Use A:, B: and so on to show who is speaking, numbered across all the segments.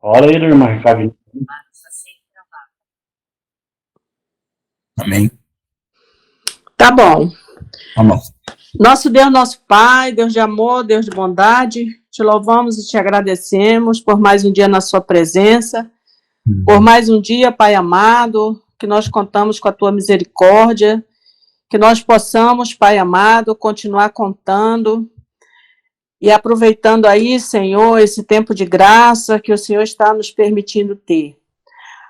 A: Fala aí, irmã Ricardo.
B: Amém.
C: Tá bom.
B: Tá bom.
C: Nosso Deus, nosso Pai, Deus de amor, Deus de bondade, te louvamos e te agradecemos por mais um dia na sua presença, por mais um dia, Pai amado, que nós contamos com a tua misericórdia, que nós possamos, Pai amado, continuar contando e aproveitando aí, Senhor, esse tempo de graça que o Senhor está nos permitindo ter.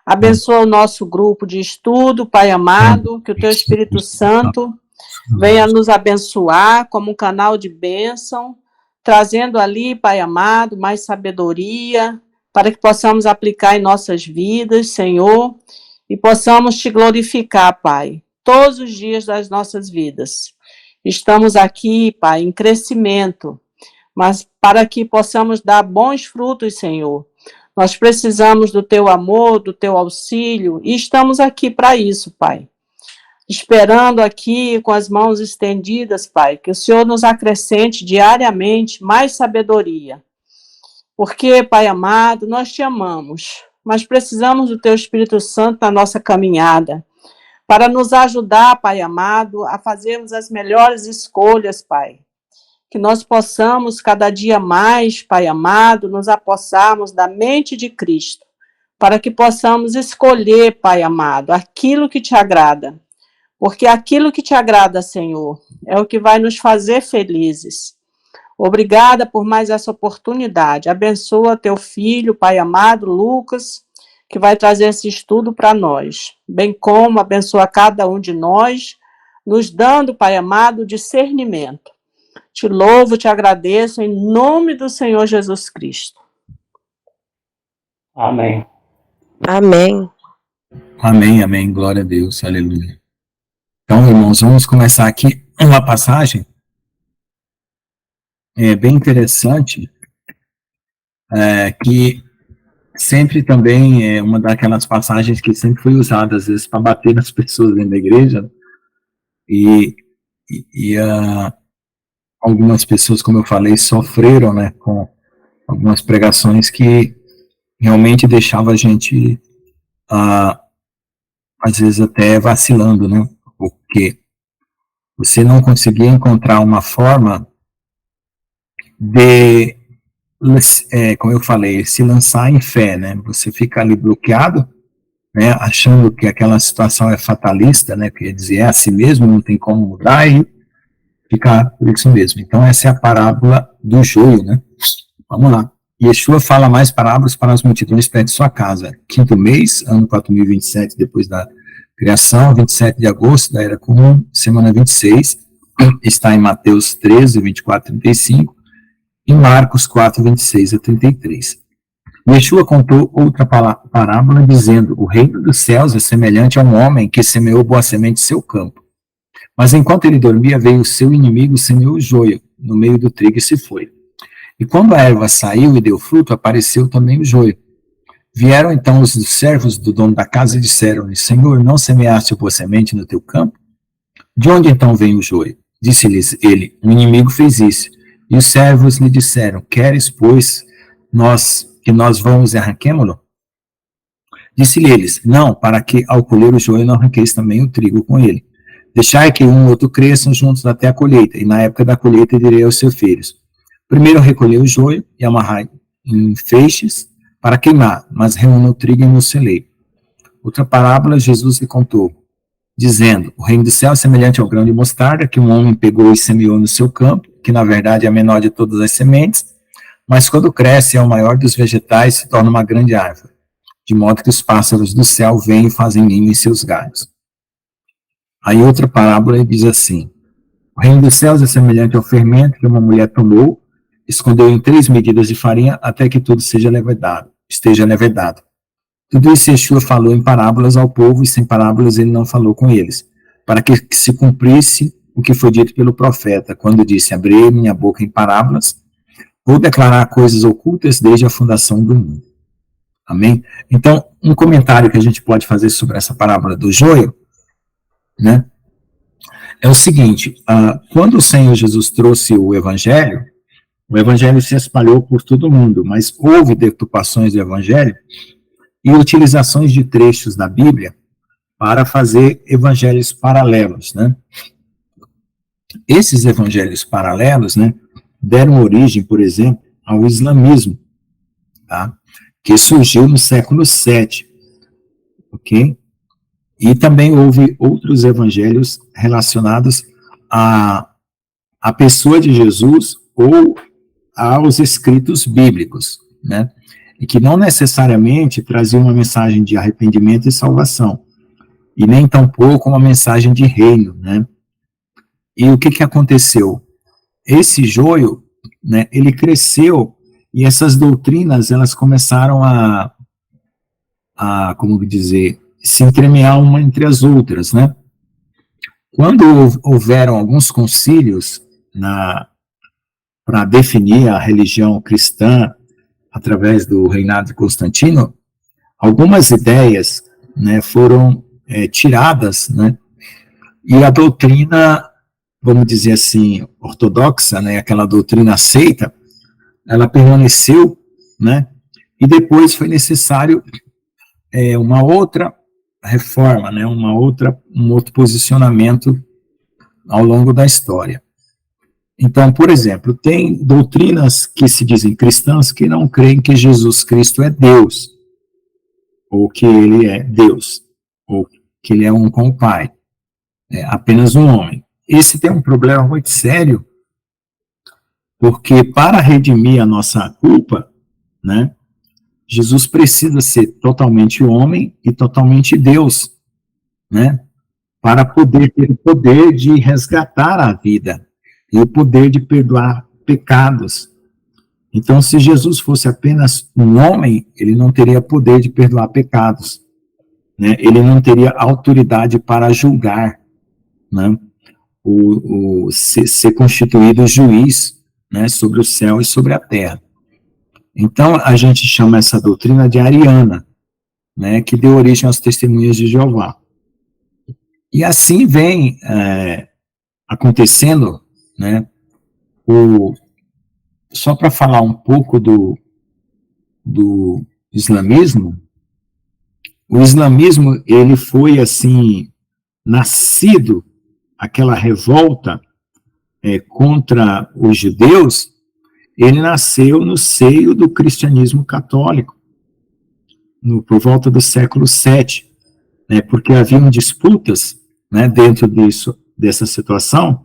C: Abençoa o nosso grupo de estudo, Pai amado, que o teu Espírito Santo venha nos abençoar como um canal de bênção, trazendo ali, Pai amado, mais sabedoria, para que possamos aplicar em nossas vidas, Senhor, e possamos te glorificar, Pai, todos os dias das nossas vidas. Estamos aqui, Pai, em crescimento, mas para que possamos dar bons frutos, Senhor. Nós precisamos do teu amor, do teu auxílio, e estamos aqui para isso, Pai. Esperando aqui com as mãos estendidas, Pai, que o Senhor nos acrescente diariamente mais sabedoria. Porque, Pai amado, nós te amamos, mas precisamos do teu Espírito Santo na nossa caminhada, para nos ajudar, Pai amado, a fazermos as melhores escolhas, Pai. Que nós possamos cada dia mais, Pai amado, nos apossarmos da mente de Cristo, para que possamos escolher, Pai amado, aquilo que te agrada. Porque aquilo que te agrada, Senhor, é o que vai nos fazer felizes. Obrigada por mais essa oportunidade. Abençoa teu filho, Pai amado, Lucas, que vai trazer esse estudo para nós. Bem como abençoa cada um de nós, nos dando, Pai amado, discernimento. Te louvo, te agradeço, em nome do Senhor Jesus Cristo.
A: Amém.
D: Amém.
B: Amém, amém. Glória a Deus. Aleluia. Então, irmãos, vamos começar aqui uma passagem bem interessante, que sempre também é uma daquelas passagens que sempre foi usada, às vezes, para bater nas pessoas dentro da igreja, e algumas pessoas, como eu falei, sofreram, né, com algumas pregações que realmente deixavam a gente, às vezes, até vacilando, né, porque você não conseguia encontrar uma forma de, como eu falei, se lançar em fé, né, você fica ali bloqueado, né, achando que aquela situação é fatalista, né, quer dizer, é assim mesmo, não tem como mudar, e ficar por isso mesmo. Então, essa é a parábola do joio, né? Vamos lá. Yeshua fala mais parábolas para as multidões perto de sua casa. Quinto mês, ano 4027, depois da criação, 27 de agosto da Era Comum, semana 26, está em Mateus 13, 24 a 35, e Marcos 4, 26 a 33. Yeshua contou outra parábola dizendo: o reino dos céus é semelhante a um homem que semeou boa semente em seu campo. Mas enquanto ele dormia, veio o seu inimigo, semeou o joio no meio do trigo e se foi. E quando a erva saiu e deu fruto, apareceu também o joio. Vieram então os servos do dono da casa e disseram-lhe: Senhor, não semeaste boa semente no teu campo? De onde então vem o joio? Disse-lhes ele: o inimigo fez isso. E os servos lhe disseram: queres, pois, que nós vamos e arranquemo-lo? Disse-lhe eles: não, para que ao colher o joio não arranqueis também o trigo com ele. Deixai que um e outro cresçam juntos até a colheita, e na época da colheita direi aos seus filhos: primeiro recolhei o joio e amarrai em feixes para queimar, mas reúna o trigo em meu celeiro. Outra parábola Jesus lhe contou, dizendo: o reino do céu é semelhante ao grão de mostarda que um homem pegou e semeou no seu campo, que na verdade é a menor de todas as sementes, mas quando cresce é o maior dos vegetais e se torna uma grande árvore, de modo que os pássaros do céu vêm e fazem ninho em seus galhos. Aí outra parábola diz assim: o reino dos céus é semelhante ao fermento que uma mulher tomou, escondeu em 3 medidas de farinha até que tudo esteja levedado. Tudo isso Yeshua falou em parábolas ao povo, e sem parábolas ele não falou com eles, para que se cumprisse o que foi dito pelo profeta, quando disse: abri minha boca em parábolas, vou declarar coisas ocultas desde a fundação do mundo. Amém? Então, um comentário que a gente pode fazer sobre essa parábola do joio, né, é o seguinte: quando o Senhor Jesus trouxe o Evangelho, O evangelho se espalhou por todo o mundo, mas houve deturpações do evangelho e utilizações de trechos da Bíblia para fazer evangelhos paralelos, né? Esses evangelhos paralelos, né, deram origem, por exemplo, ao islamismo, tá? Que surgiu no século VII, ok? E também houve outros evangelhos relacionados à pessoa de Jesus ou aos escritos bíblicos, né? E que não necessariamente traziam uma mensagem de arrependimento e salvação, e nem tampouco uma mensagem de reino, né? E o que aconteceu? Esse joio, né, ele cresceu, e essas doutrinas, elas começaram como dizer, se entremear uma entre as outras, né? Quando houveram alguns concílios para definir a religião cristã através do reinado de Constantino, algumas ideias, né, foram tiradas, né? E a doutrina, vamos dizer assim, ortodoxa, né, aquela doutrina aceita, ela permaneceu, né? E depois foi necessário uma outra reforma, né, um outro posicionamento ao longo da história. Então, por exemplo, tem doutrinas que se dizem cristãs que não creem que Jesus Cristo é Deus, ou que ele é Deus, ou que ele é um com o Pai, é apenas um homem. Esse tem um problema muito sério, porque para redimir a nossa culpa, né, Jesus precisa ser totalmente homem e totalmente Deus, né, para poder ter o poder de resgatar a vida e o poder de perdoar pecados. Então, se Jesus fosse apenas um homem, ele não teria poder de perdoar pecados, né, ele não teria autoridade para julgar, né, ser constituído juiz, né, sobre o céu e sobre a terra. Então, a gente chama essa doutrina de ariana, né, que deu origem às testemunhas de Jeová. E assim vem acontecendo, né, só para falar um pouco do islamismo, o islamismo, ele foi, assim, nascido, aquela revolta contra os judeus, ele nasceu no seio do cristianismo católico, por volta do século VII, né, porque haviam disputas, né, dentro dessa situação,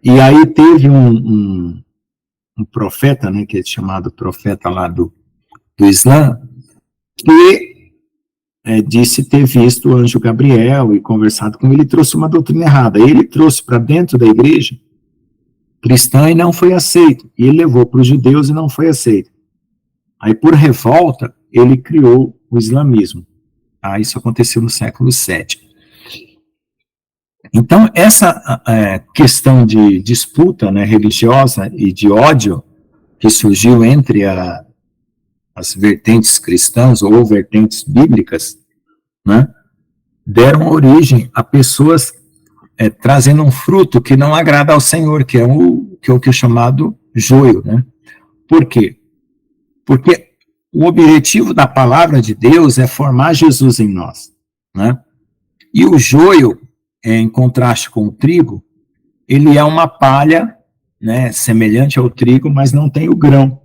B: e aí teve um profeta, né, que é chamado profeta lá do Islã, que disse ter visto o anjo Gabriel e conversado com ele, trouxe uma doutrina errada. Ele trouxe para dentro da igreja cristã e não foi aceito. E ele levou para os judeus e não foi aceito. Aí, por revolta, ele criou o islamismo. Tá? Isso aconteceu no século VII. Então, essa questão de disputa, né, religiosa e de ódio que surgiu entre as vertentes cristãs ou vertentes bíblicas, né, deram origem a pessoas trazendo um fruto que não agrada ao Senhor, que é o que é chamado joio, né? Por quê? Porque o objetivo da palavra de Deus é formar Jesus em nós, né? E o joio, em contraste com o trigo, ele é uma palha, né, semelhante ao trigo, mas não tem o grão.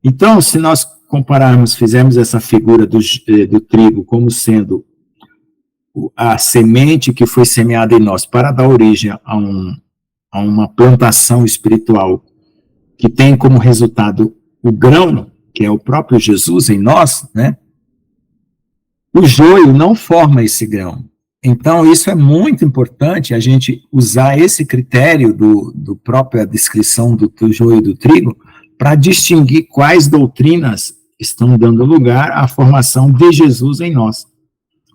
B: Então, se nós compararmos, fizermos essa figura do trigo como sendo a semente que foi semeada em nós para dar origem a uma plantação espiritual que tem como resultado o grão, que é o próprio Jesus em nós, né? O joio não forma esse grão. Então, isso é muito importante, a gente usar esse critério do própria descrição do joio e do trigo para distinguir quais doutrinas estão dando lugar à formação de Jesus em nós,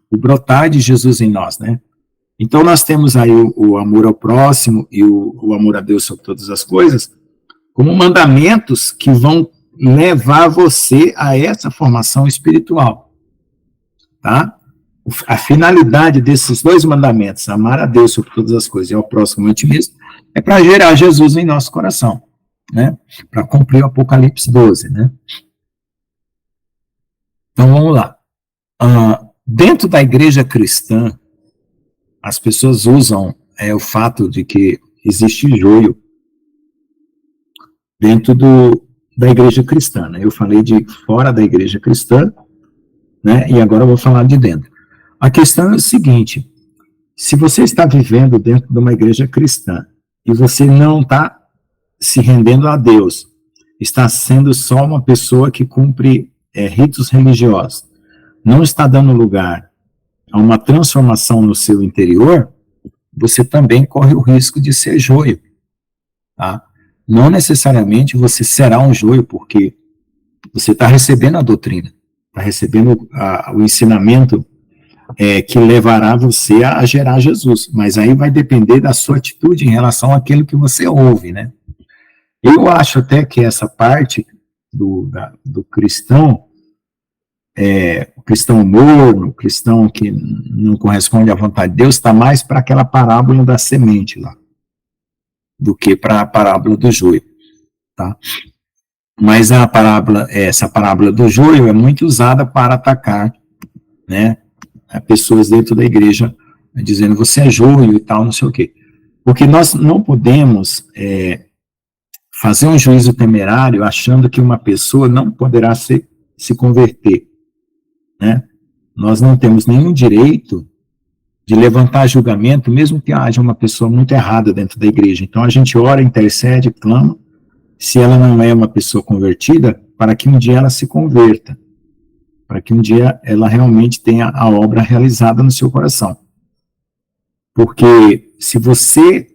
B: o brotar de Jesus em nós, né? Então, nós temos aí o amor ao próximo e o amor a Deus sobre todas as coisas como mandamentos que vão levar você a essa formação espiritual, tá? A finalidade desses dois mandamentos, amar a Deus sobre todas as coisas e ao próximo como a ti mesmo, é para gerar Jesus em nosso coração. né? Para cumprir o Apocalipse 12, né? Então vamos lá. Dentro da igreja cristã, as pessoas usam o fato de que existe joio dentro da igreja cristã, né? Eu falei de fora da igreja cristã, né? E agora eu vou falar de dentro. A questão é o seguinte: se você está vivendo dentro de uma igreja cristã e você não está se rendendo a Deus, está sendo só uma pessoa que cumpre ritos religiosos, não está dando lugar a uma transformação no seu interior, você também corre o risco de ser joio, tá? Não necessariamente você será um joio, porque você está recebendo a doutrina, está recebendo o ensinamento que levará você a gerar Jesus, mas aí vai depender da sua atitude em relação àquilo que você ouve, né? Eu acho até que essa parte do cristão, o cristão morno, o cristão que não corresponde à vontade de Deus, está mais para aquela parábola da semente lá, do que para a parábola do joio, tá? Mas essa parábola do joio é muito usada para atacar, né, pessoas dentro da igreja, dizendo você é joio e tal, não sei o quê. Porque nós não podemos fazer um juízo temerário achando que uma pessoa não poderá se converter, né? Nós não temos nenhum direito de levantar julgamento, mesmo que haja uma pessoa muito errada dentro da igreja. Então a gente ora, intercede, clama, se ela não é uma pessoa convertida, para que um dia ela se converta, para que um dia ela realmente tenha a obra realizada no seu coração. Porque se você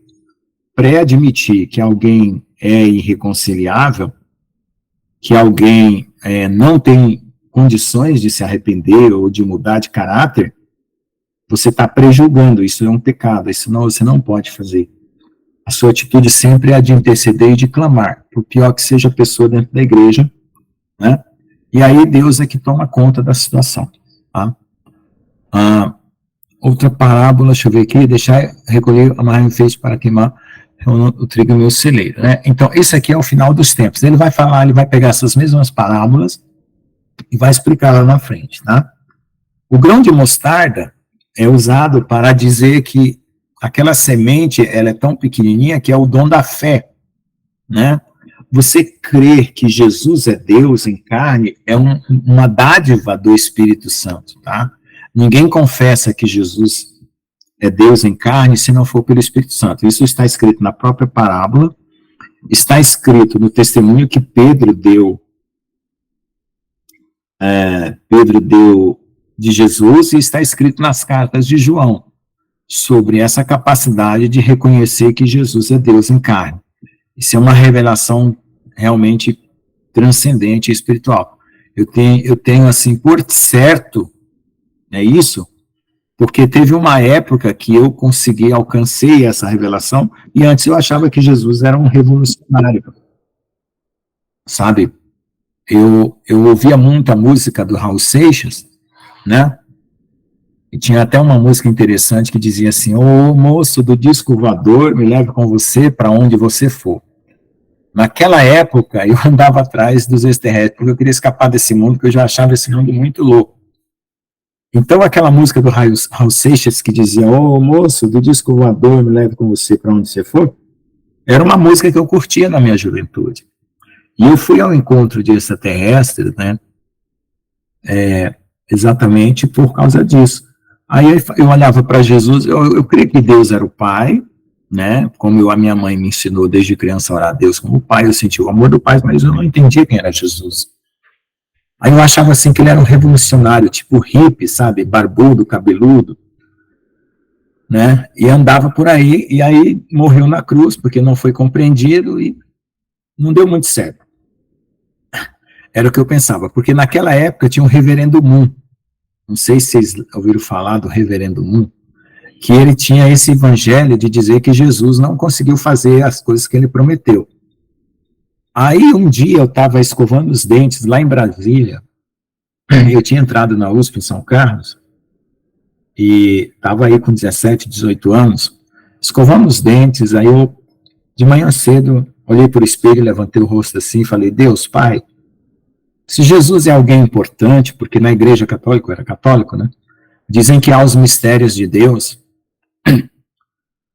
B: pré-admitir que alguém é irreconciliável, que alguém não tem condições de se arrepender ou de mudar de caráter, você está prejulgando, isso é um pecado, isso não, você não pode fazer. A sua atitude sempre é a de interceder e de clamar, por pior que seja a pessoa dentro da igreja, né? E aí Deus é que toma conta da situação, tá? Outra parábola, deixa eu ver aqui, deixar recolher amarrar um feixe para queimar o trigo no meu celeiro, né? Então, esse aqui é o final dos tempos. Ele vai falar, ele vai pegar essas mesmas parábolas e vai explicar lá na frente, tá? O grão de mostarda é usado para dizer que aquela semente, ela é tão pequenininha que é o dom da fé, né? Você crer que Jesus é Deus em carne é uma dádiva do Espírito Santo, tá? Ninguém confessa que Jesus é Deus em carne se não for pelo Espírito Santo. Isso está escrito na própria parábola, está escrito no testemunho que Pedro deu de Jesus, e está escrito nas cartas de João, sobre essa capacidade de reconhecer que Jesus é Deus em carne. Isso é uma revelação realmente transcendente e espiritual. Eu tenho assim, por certo, isso, porque teve uma época que eu alcancei essa revelação, e antes eu achava que Jesus era um revolucionário, sabe? Eu ouvia muita música do Raul Seixas, né? E tinha até uma música interessante que dizia assim: ô moço do disco voador, me leve com você para onde você for. Naquela época, eu andava atrás dos extraterrestres, porque eu queria escapar desse mundo, porque eu já achava esse mundo muito louco. Então, aquela música do Raul Seixas, que dizia, ô moço do disco voador, me leve com você para onde você for, era uma música que eu curtia na minha juventude. E eu fui ao encontro de extraterrestres, né, exatamente por causa disso. Aí eu olhava para Jesus, eu creio que Deus era o Pai, né, como a minha mãe me ensinou desde criança a orar a Deus como Pai, eu senti o amor do Pai, mas eu não entendia quem era Jesus. Aí eu achava assim que ele era um revolucionário, tipo hippie, sabe, barbudo, cabeludo, né, e andava por aí, e aí morreu na cruz, porque não foi compreendido e não deu muito certo. Era o que eu pensava, porque naquela época tinha um reverendo Moon, não sei se vocês ouviram falar do reverendo Moon, que ele tinha esse evangelho de dizer que Jesus não conseguiu fazer as coisas que ele prometeu. Aí um dia eu estava escovando os dentes lá em Brasília, eu tinha entrado na USP em São Carlos, e estava aí com 17, 18 anos, escovando os dentes, aí eu, de manhã cedo, olhei para o espelho, levantei o rosto assim e falei, Deus, Pai, se Jesus é alguém importante, porque na igreja católica, eu era católico, né? Dizem que há os mistérios de Deus,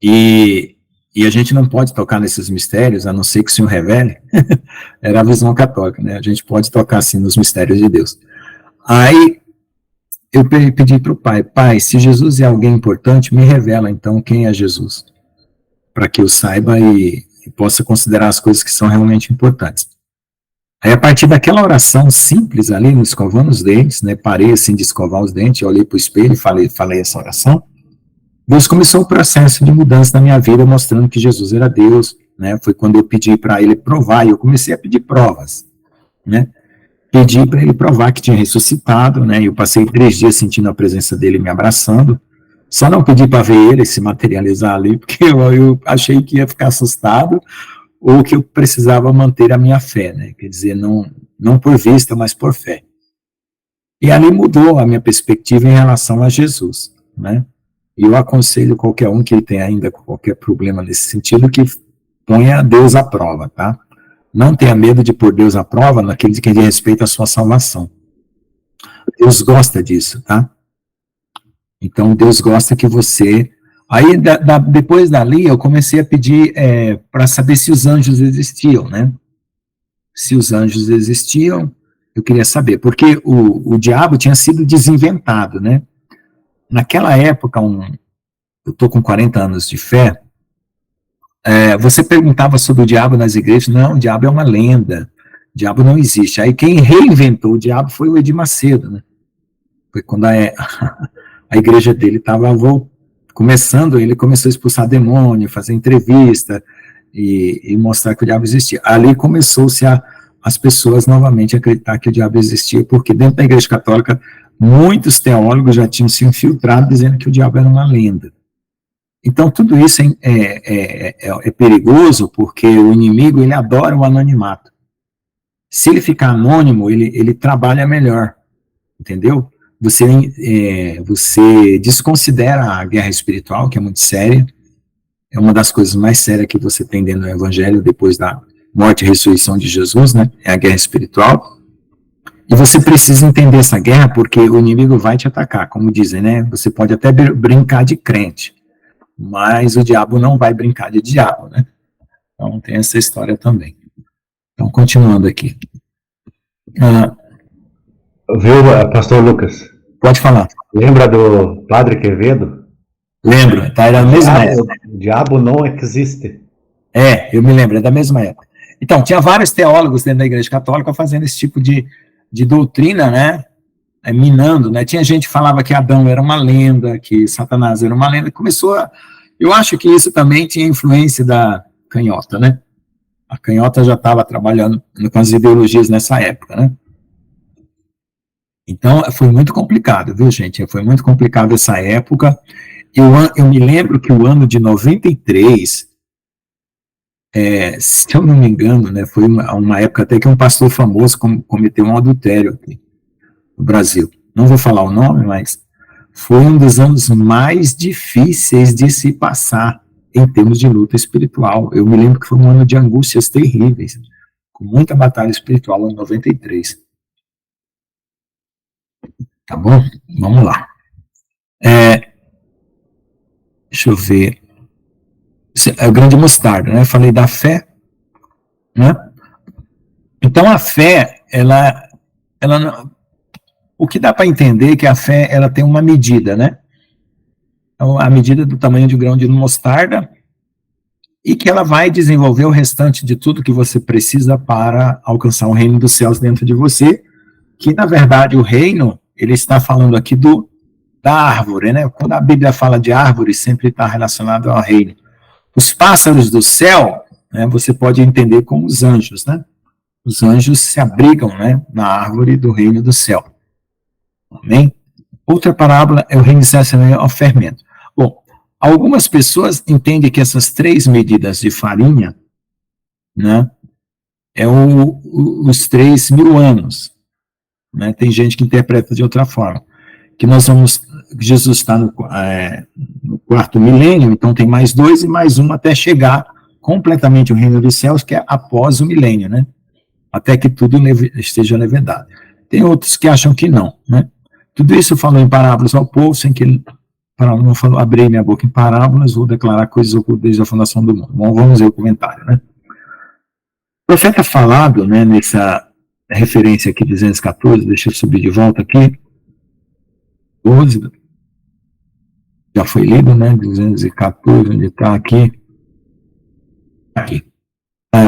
B: e a gente não pode tocar nesses mistérios, a não ser que o Senhor revele. Era a visão católica, né? A gente pode tocar, assim, nos mistérios de Deus. Aí, eu pedi para o Pai, Pai, se Jesus é alguém importante, me revela, então, quem é Jesus, para que eu saiba e possa considerar as coisas que são realmente importantes. Aí, a partir daquela oração simples ali, no escovando os dentes, né, parei assim de escovar os dentes, olhei para o espelho e falei essa oração, Deus começou o processo de mudança na minha vida, mostrando que Jesus era Deus, né, foi quando eu pedi para ele provar, e eu comecei a pedir provas, né, pedi para ele provar que tinha ressuscitado, né, e eu passei 3 dias sentindo a presença dele me abraçando, só não pedi para ver ele se materializar ali, porque eu achei que ia ficar assustado, ou que eu precisava manter a minha fé, né? Quer dizer, não por vista, mas por fé. E ali mudou a minha perspectiva em relação a Jesus, né? E eu aconselho qualquer um que tem ainda qualquer problema nesse sentido, que ponha Deus à prova, tá? Não tenha medo de pôr Deus à prova naquele que diz respeito à sua salvação. Deus gosta disso, tá? Então, Deus gosta que você... Aí, depois dali, eu comecei a pedir para saber se os anjos existiam, né? Se os anjos existiam, eu queria saber, porque o diabo tinha sido desinventado, né? Naquela época, eu estou com 40 anos de fé, você perguntava sobre o diabo nas igrejas, não, o diabo é uma lenda, o diabo não existe. Aí quem reinventou o diabo foi o Edir Macedo, né? Foi quando a igreja dele estava começando, ele começou a expulsar demônio, fazer entrevista e mostrar que o diabo existia. Ali começou-se as pessoas novamente a acreditar que o diabo existia, porque dentro da igreja católica, muitos teólogos já tinham se infiltrado dizendo que o diabo era uma lenda. Então, tudo isso é perigoso, porque o inimigo, ele adora o anonimato. Se ele ficar anônimo, ele trabalha melhor, entendeu? Você desconsidera a guerra espiritual, que é muito séria, é uma das coisas mais sérias que você tem dentro do Evangelho, depois da morte e ressurreição de Jesus, né? É a guerra espiritual, e você precisa entender essa guerra, porque o inimigo vai te atacar, como dizem, né? Você pode até brincar de crente, mas o diabo não vai brincar de diabo, né? Então tem essa história também. Então, continuando aqui.
A: Viu, pastor Lucas?
B: Pode falar.
A: Lembra do Padre Quevedo?
B: Lembro, tá, era da mesma época.
A: O diabo não existe.
B: Eu me lembro, é da mesma época. Então, tinha vários teólogos dentro da Igreja Católica fazendo esse tipo de doutrina, né? Minando, né? Tinha gente que falava que Adão era uma lenda, que Satanás era uma lenda. Eu acho que isso também tinha influência da canhota, né? A canhota já estava trabalhando com as ideologias nessa época, né? Então, foi muito complicado, viu, gente? Foi muito complicado essa época. Eu me lembro que o ano de 93, se eu não me engano, né, foi uma época até que um pastor famoso cometeu um adultério aqui no Brasil. Não vou falar o nome, mas foi um dos anos mais difíceis de se passar em termos de luta espiritual. Eu me lembro que foi um ano de angústias terríveis, com muita batalha espiritual em 93. Tá bom? Vamos lá. Deixa eu ver. É o grande mostarda, né? Eu falei da fé, né? Então, a fé, ela o que dá para entender é que a fé, ela tem uma medida, né? Então, a medida do tamanho de grão de mostarda, e que ela vai desenvolver o restante de tudo que você precisa para alcançar o reino dos céus dentro de você, que, na verdade, o reino, ele está falando aqui da árvore, né? Quando a Bíblia fala de árvore, sempre está relacionado ao reino. Os pássaros do céu, né, você pode entender como os anjos, né? Os anjos se abrigam, né, na árvore do reino do céu. Amém? Outra parábola é o reino dos céus ao fermento. Bom, algumas pessoas entendem que essas 3 medidas de farinha, né, é os 3.000 anos. Né? Tem gente que interpreta de outra forma. Que Jesus está no 4º milênio, então tem mais 2 e mais 1 até chegar completamente o reino dos céus, que é após o milênio, né? Até que tudo esteja levedado. Tem outros que acham que não, né? Tudo isso falou em parábolas ao povo, sem que ele não falou, abri minha boca em parábolas, vou declarar coisas ocultas desde a fundação do mundo. Bom, vamos ver o comentário, né? O profeta falado, né, nessa referência aqui, 214, deixa eu subir de volta aqui, 12, já foi lido, né, 214, onde está aqui, aqui.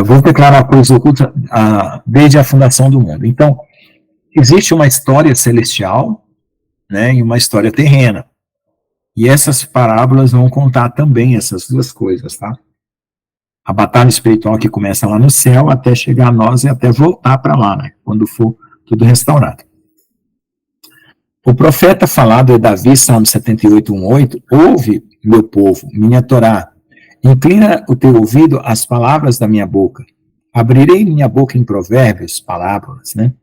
B: Vou declarar coisas ocultas desde a fundação do mundo. Então, existe uma história celestial, né, e uma história terrena. E essas parábolas vão contar também essas duas coisas, tá? A batalha espiritual que começa lá no céu, até chegar a nós e até voltar para lá, né, quando for tudo restaurado. O profeta falado é Davi, Salmo 78, 1:8, ouve, meu povo, minha Torá, inclina o teu ouvido às palavras da minha boca. Abrirei minha boca em provérbios, palavras, né?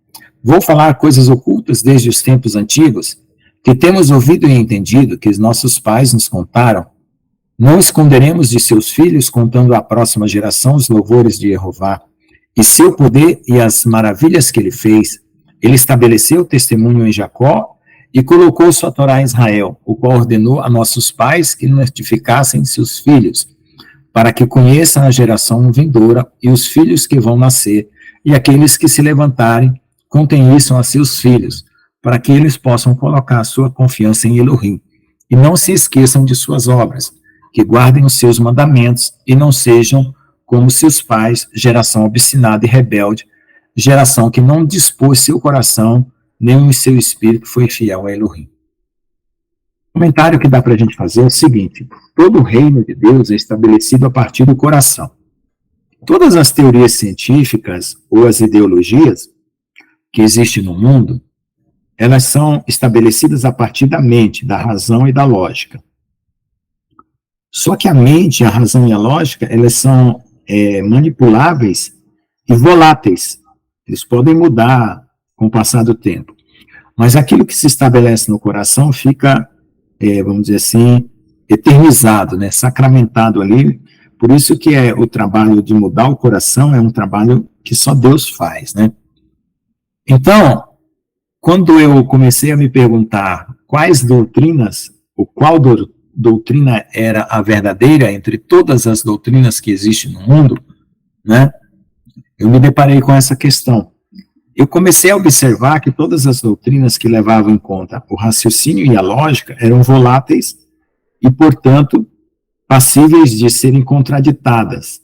B: Vou falar coisas ocultas desde os tempos antigos, que temos ouvido e entendido, que os nossos pais nos contaram. Não esconderemos de seus filhos, contando à próxima geração os louvores de Jeová, e seu poder e as maravilhas que ele fez. Ele estabeleceu o testemunho em Jacó, e colocou sua Torá em Israel, o qual ordenou a nossos pais que notificassem seus filhos, para que conheçam a geração vindoura e os filhos que vão nascer, e aqueles que se levantarem, contem isso a seus filhos, para que eles possam colocar sua confiança em Elohim, e não se esqueçam de suas obras, que guardem os seus mandamentos, e não sejam como seus pais, geração obstinada e rebelde, geração que não dispôs seu coração, nem o seu espírito foi fiel a Elohim. O comentário que dá para a gente fazer é o seguinte: todo o reino de Deus é estabelecido a partir do coração. Todas as teorias científicas ou as ideologias que existem no mundo, elas são estabelecidas a partir da mente, da razão e da lógica. Só que a mente, a razão e a lógica, elas são manipuláveis e voláteis. Eles podem mudar com o passar do tempo. Mas aquilo que se estabelece no coração fica, vamos dizer assim, eternizado, né, sacramentado ali. Por isso que o trabalho de mudar o coração é um trabalho que só Deus faz, né? Então, quando eu comecei a me perguntar quais doutrinas, ou qual doutrina era a verdadeira entre todas as doutrinas que existem no mundo, né, eu me deparei com essa questão. Eu comecei a observar que todas as doutrinas que levavam em conta o raciocínio e a lógica eram voláteis e, portanto, passíveis de serem contraditadas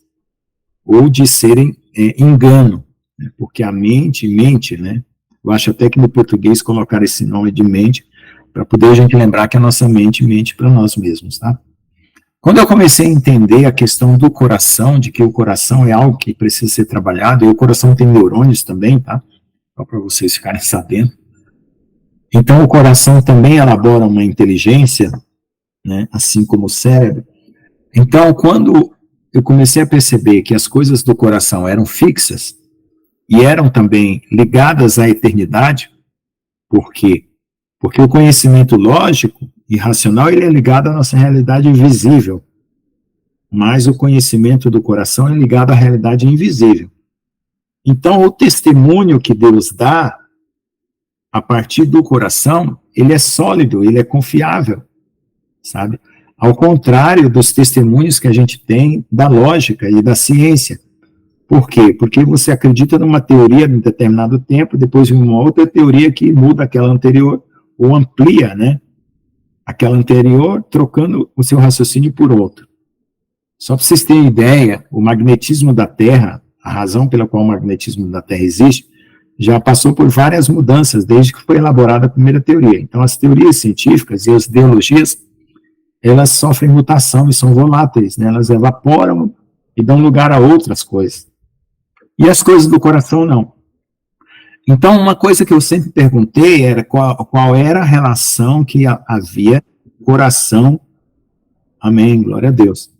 B: ou de serem engano, né? Porque a mente, né? Eu acho até que no português colocar esse nome de mente para poder a gente lembrar que a nossa mente mente para nós mesmos, tá? Quando eu comecei a entender a questão do coração, de que o coração é algo que precisa ser trabalhado, e o coração tem neurônios também, tá? Só para vocês ficarem sabendo. Então, o coração também elabora uma inteligência, né, assim como o cérebro. Então, quando eu comecei a perceber que as coisas do coração eram fixas e eram também ligadas à eternidade, por quê? Porque o conhecimento lógico e racional ele é ligado à nossa realidade visível, mas o conhecimento do coração é ligado à realidade invisível. Então, o testemunho que Deus dá, a partir do coração, ele é sólido, ele é confiável, sabe? Ao contrário dos testemunhos que a gente tem da lógica e da ciência. Por quê? Porque você acredita numa teoria em determinado tempo, depois em uma outra teoria que muda aquela anterior, ou amplia, né? Aquela anterior, trocando o seu raciocínio por outro. Só para vocês terem ideia, o magnetismo da Terra, a razão pela qual o magnetismo da Terra existe, já passou por várias mudanças desde que foi elaborada a primeira teoria. Então, as teorias científicas e as ideologias, elas sofrem mutação e são voláteis, né? Elas evaporam e dão lugar a outras coisas. E as coisas do coração, não. Então, uma coisa que eu sempre perguntei era qual era a relação que havia no coração, amém, glória a Deus.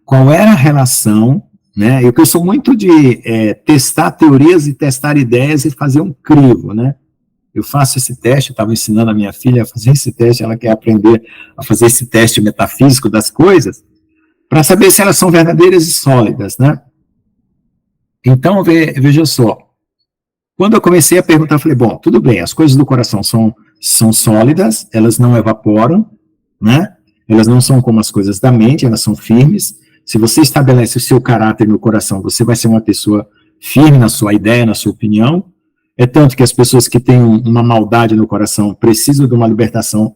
B: Qual era a relação, né? Eu sou muito de testar teorias e testar ideias e fazer um crivo, né? Eu faço esse teste, eu estava ensinando a minha filha a fazer esse teste, ela quer aprender a fazer esse teste metafísico das coisas, para saber se elas são verdadeiras e sólidas, né? Então, veja só, quando eu comecei a perguntar, eu falei, bom, tudo bem, as coisas do coração são sólidas, elas não evaporam, né? Elas não são como as coisas da mente, elas são firmes. Se você estabelece o seu caráter no coração, você vai ser uma pessoa firme na sua ideia, na sua opinião. É tanto que as pessoas que têm uma maldade no coração precisam de uma libertação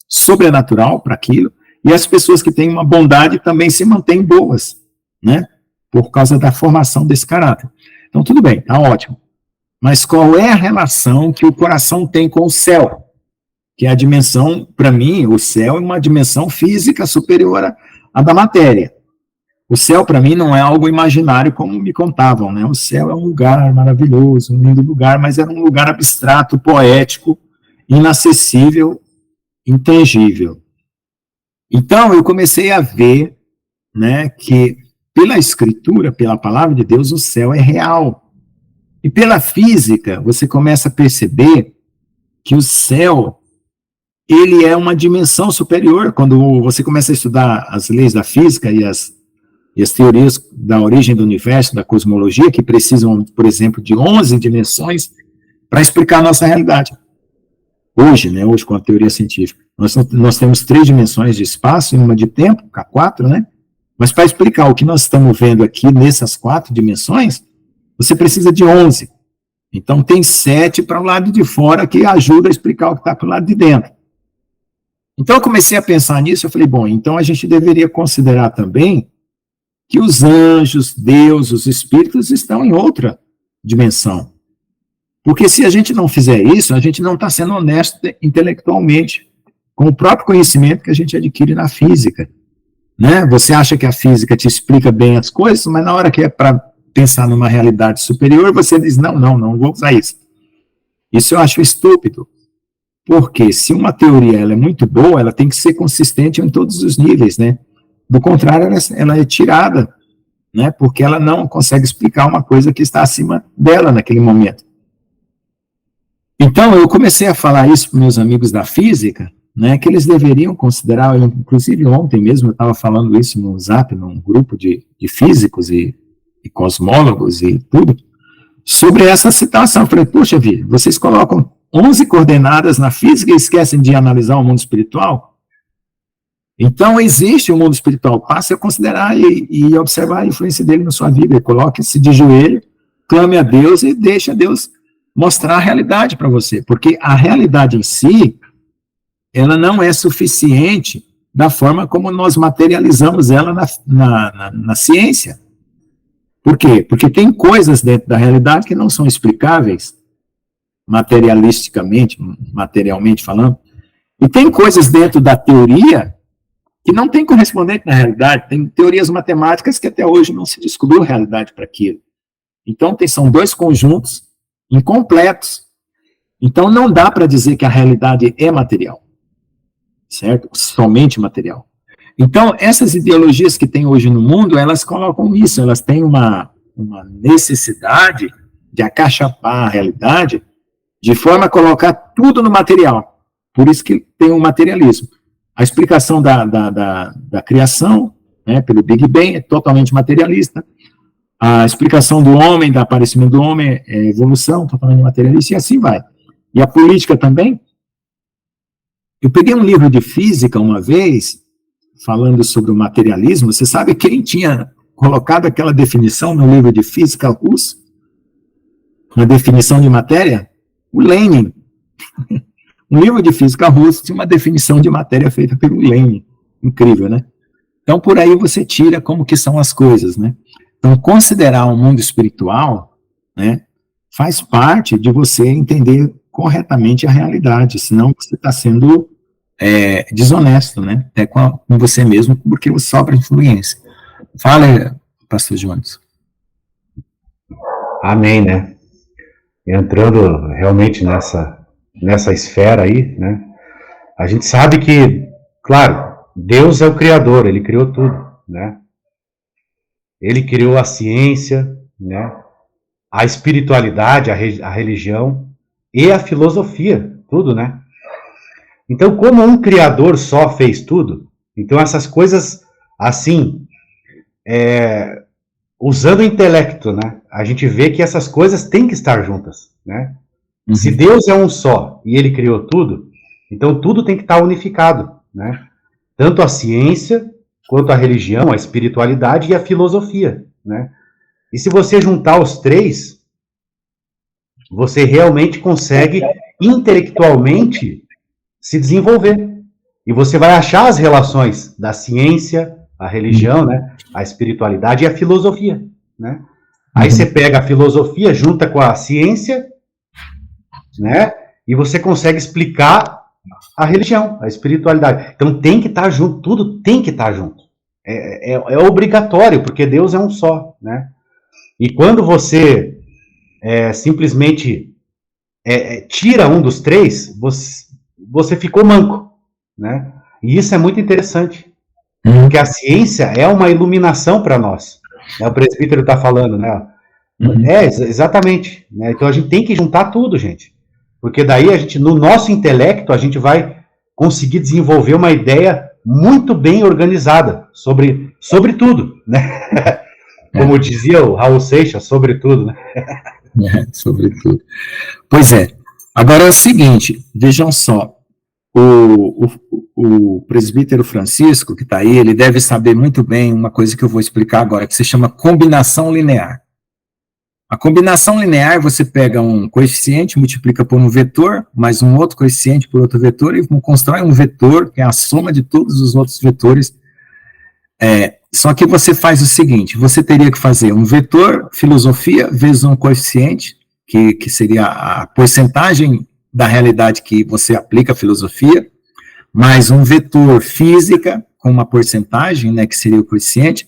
B: sobrenatural para aquilo, e as pessoas que têm uma bondade também se mantêm boas, né? Por causa da formação desse caráter. Então, tudo bem, tá ótimo. Mas qual é a relação que o coração tem com o céu? Que é a dimensão, para mim, o céu é uma dimensão física superior à da matéria. O céu, para mim, não é algo imaginário, como me contavam, né? O céu é um lugar maravilhoso, um lindo lugar, mas era um lugar abstrato, poético, inacessível, intangível. Então, eu comecei a ver, né, que pela Escritura, pela Palavra de Deus, o céu é real. E pela física, você começa a perceber que o céu, ele é uma dimensão superior. Quando você começa a estudar as leis da física e as teorias da origem do universo, da cosmologia, que precisam, por exemplo, de 11 dimensões para explicar a nossa realidade. Hoje, né, hoje com a teoria científica, nós temos 3 dimensões de espaço e uma de tempo, K4, né? Mas para explicar o que nós estamos vendo aqui nessas 4 dimensões, você precisa de 11. Então tem 7 para o lado de fora que ajuda a explicar o que está para o lado de dentro. Então eu comecei a pensar nisso, eu falei, bom, então a gente deveria considerar também que os anjos, Deus, os espíritos estão em outra dimensão. Porque se a gente não fizer isso, a gente não está sendo honesto intelectualmente com o próprio conhecimento que a gente adquire na física. Né? Você acha que a física te explica bem as coisas, mas na hora que é para pensar numa realidade superior, você diz, não vou usar isso. Isso eu acho estúpido. Porque se uma teoria ela é muito boa, ela tem que ser consistente em todos os níveis, né? Do contrário, ela é tirada, né? Porque ela não consegue explicar uma coisa que está acima dela naquele momento. Então, eu comecei a falar isso para meus amigos da física, né, que eles deveriam considerar, inclusive ontem mesmo eu estava falando isso no Zap, num grupo de físicos e cosmólogos e tudo, sobre essa situação. Eu falei, poxa vida, vocês colocam 11 coordenadas na física e esquecem de analisar o mundo espiritual? Então, existe o mundo espiritual, passe a considerar e observar a influência dele na sua vida, coloque-se de joelho, clame a Deus e deixe a Deus mostrar a realidade para você, porque a realidade em si, ela não é suficiente da forma como nós materializamos ela na ciência. Por quê? Porque tem coisas dentro da realidade que não são explicáveis, materialmente falando, e tem coisas dentro da teoria que não tem correspondente na realidade. Tem teorias matemáticas que até hoje não se descobriu realidade para aquilo. Então, são 2 conjuntos incompletos. Então, não dá para dizer que a realidade é material, certo? Somente material. Então, essas ideologias que tem hoje no mundo, elas colocam isso, elas têm uma necessidade de acachapar a realidade de forma a colocar tudo no material. Por isso que tem o materialismo. A explicação da criação, né, pelo Big Bang, é totalmente materialista. A explicação do homem, do aparecimento do homem, é evolução, totalmente materialista, e assim vai. E a política também. Eu peguei um livro de física uma vez, falando sobre o materialismo. Você sabe quem tinha colocado aquela definição no livro de física russo? Uma definição de matéria? O Lenin. Um livro de física russo tinha uma definição de matéria feita pelo Lenin. Incrível, né? Então, por aí você tira como que são as coisas, né? Então, considerar o mundo espiritual, né, faz parte de você entender corretamente a realidade, senão você está sendo desonesto, né? Até com você mesmo, porque você sofre influência. Fala, pastor Jones.
A: Amém, né? Entrando realmente nessa esfera aí, né? A gente sabe que, claro, Deus é o Criador, Ele criou tudo, né? Ele criou a ciência, né? A espiritualidade, a religião e a filosofia, tudo, né? Então, como um Criador só fez tudo, então essas coisas assim, usando o intelecto, né, a gente vê que essas coisas têm que estar juntas, né? Uhum. Se Deus é um só e Ele criou tudo, então tudo tem que estar unificado, né? Tanto a ciência, quanto a religião, a espiritualidade e a filosofia, né? E se você juntar os três, você realmente consegue intelectualmente se desenvolver. E você vai achar as relações da ciência, a religião, né, a espiritualidade e a filosofia, né? Aí você pega a filosofia, junta com a ciência, né, e você consegue explicar a religião, a espiritualidade. Então tem que estar junto, tudo tem que estar junto. É obrigatório, porque Deus é um só, né? E quando você simplesmente tira um dos três, você ficou manco, né? E isso é muito interessante, porque a ciência é uma iluminação para nós. Né? O presbítero está falando, né? Exatamente. Né? Então a gente tem que juntar tudo, gente. Porque daí a gente, no nosso intelecto, a gente vai conseguir desenvolver uma ideia muito bem organizada sobre tudo, né? Como dizia o Raul Seixas, sobre tudo, né?
B: Sobre tudo. Pois é. Agora é o seguinte, vejam só, o presbítero Francisco, que está aí, ele deve saber muito bem uma coisa que eu vou explicar agora, que se chama combinação linear. A combinação linear, você pega um coeficiente, multiplica por um vetor, mais um outro coeficiente por outro vetor, e constrói um vetor, que é a soma de todos os outros vetores. Só que você faz o seguinte, você teria que fazer um vetor filosofia vezes um coeficiente, que seria a porcentagem da realidade que você aplica a filosofia, mais um vetor física, com uma porcentagem, né, que seria o coeficiente,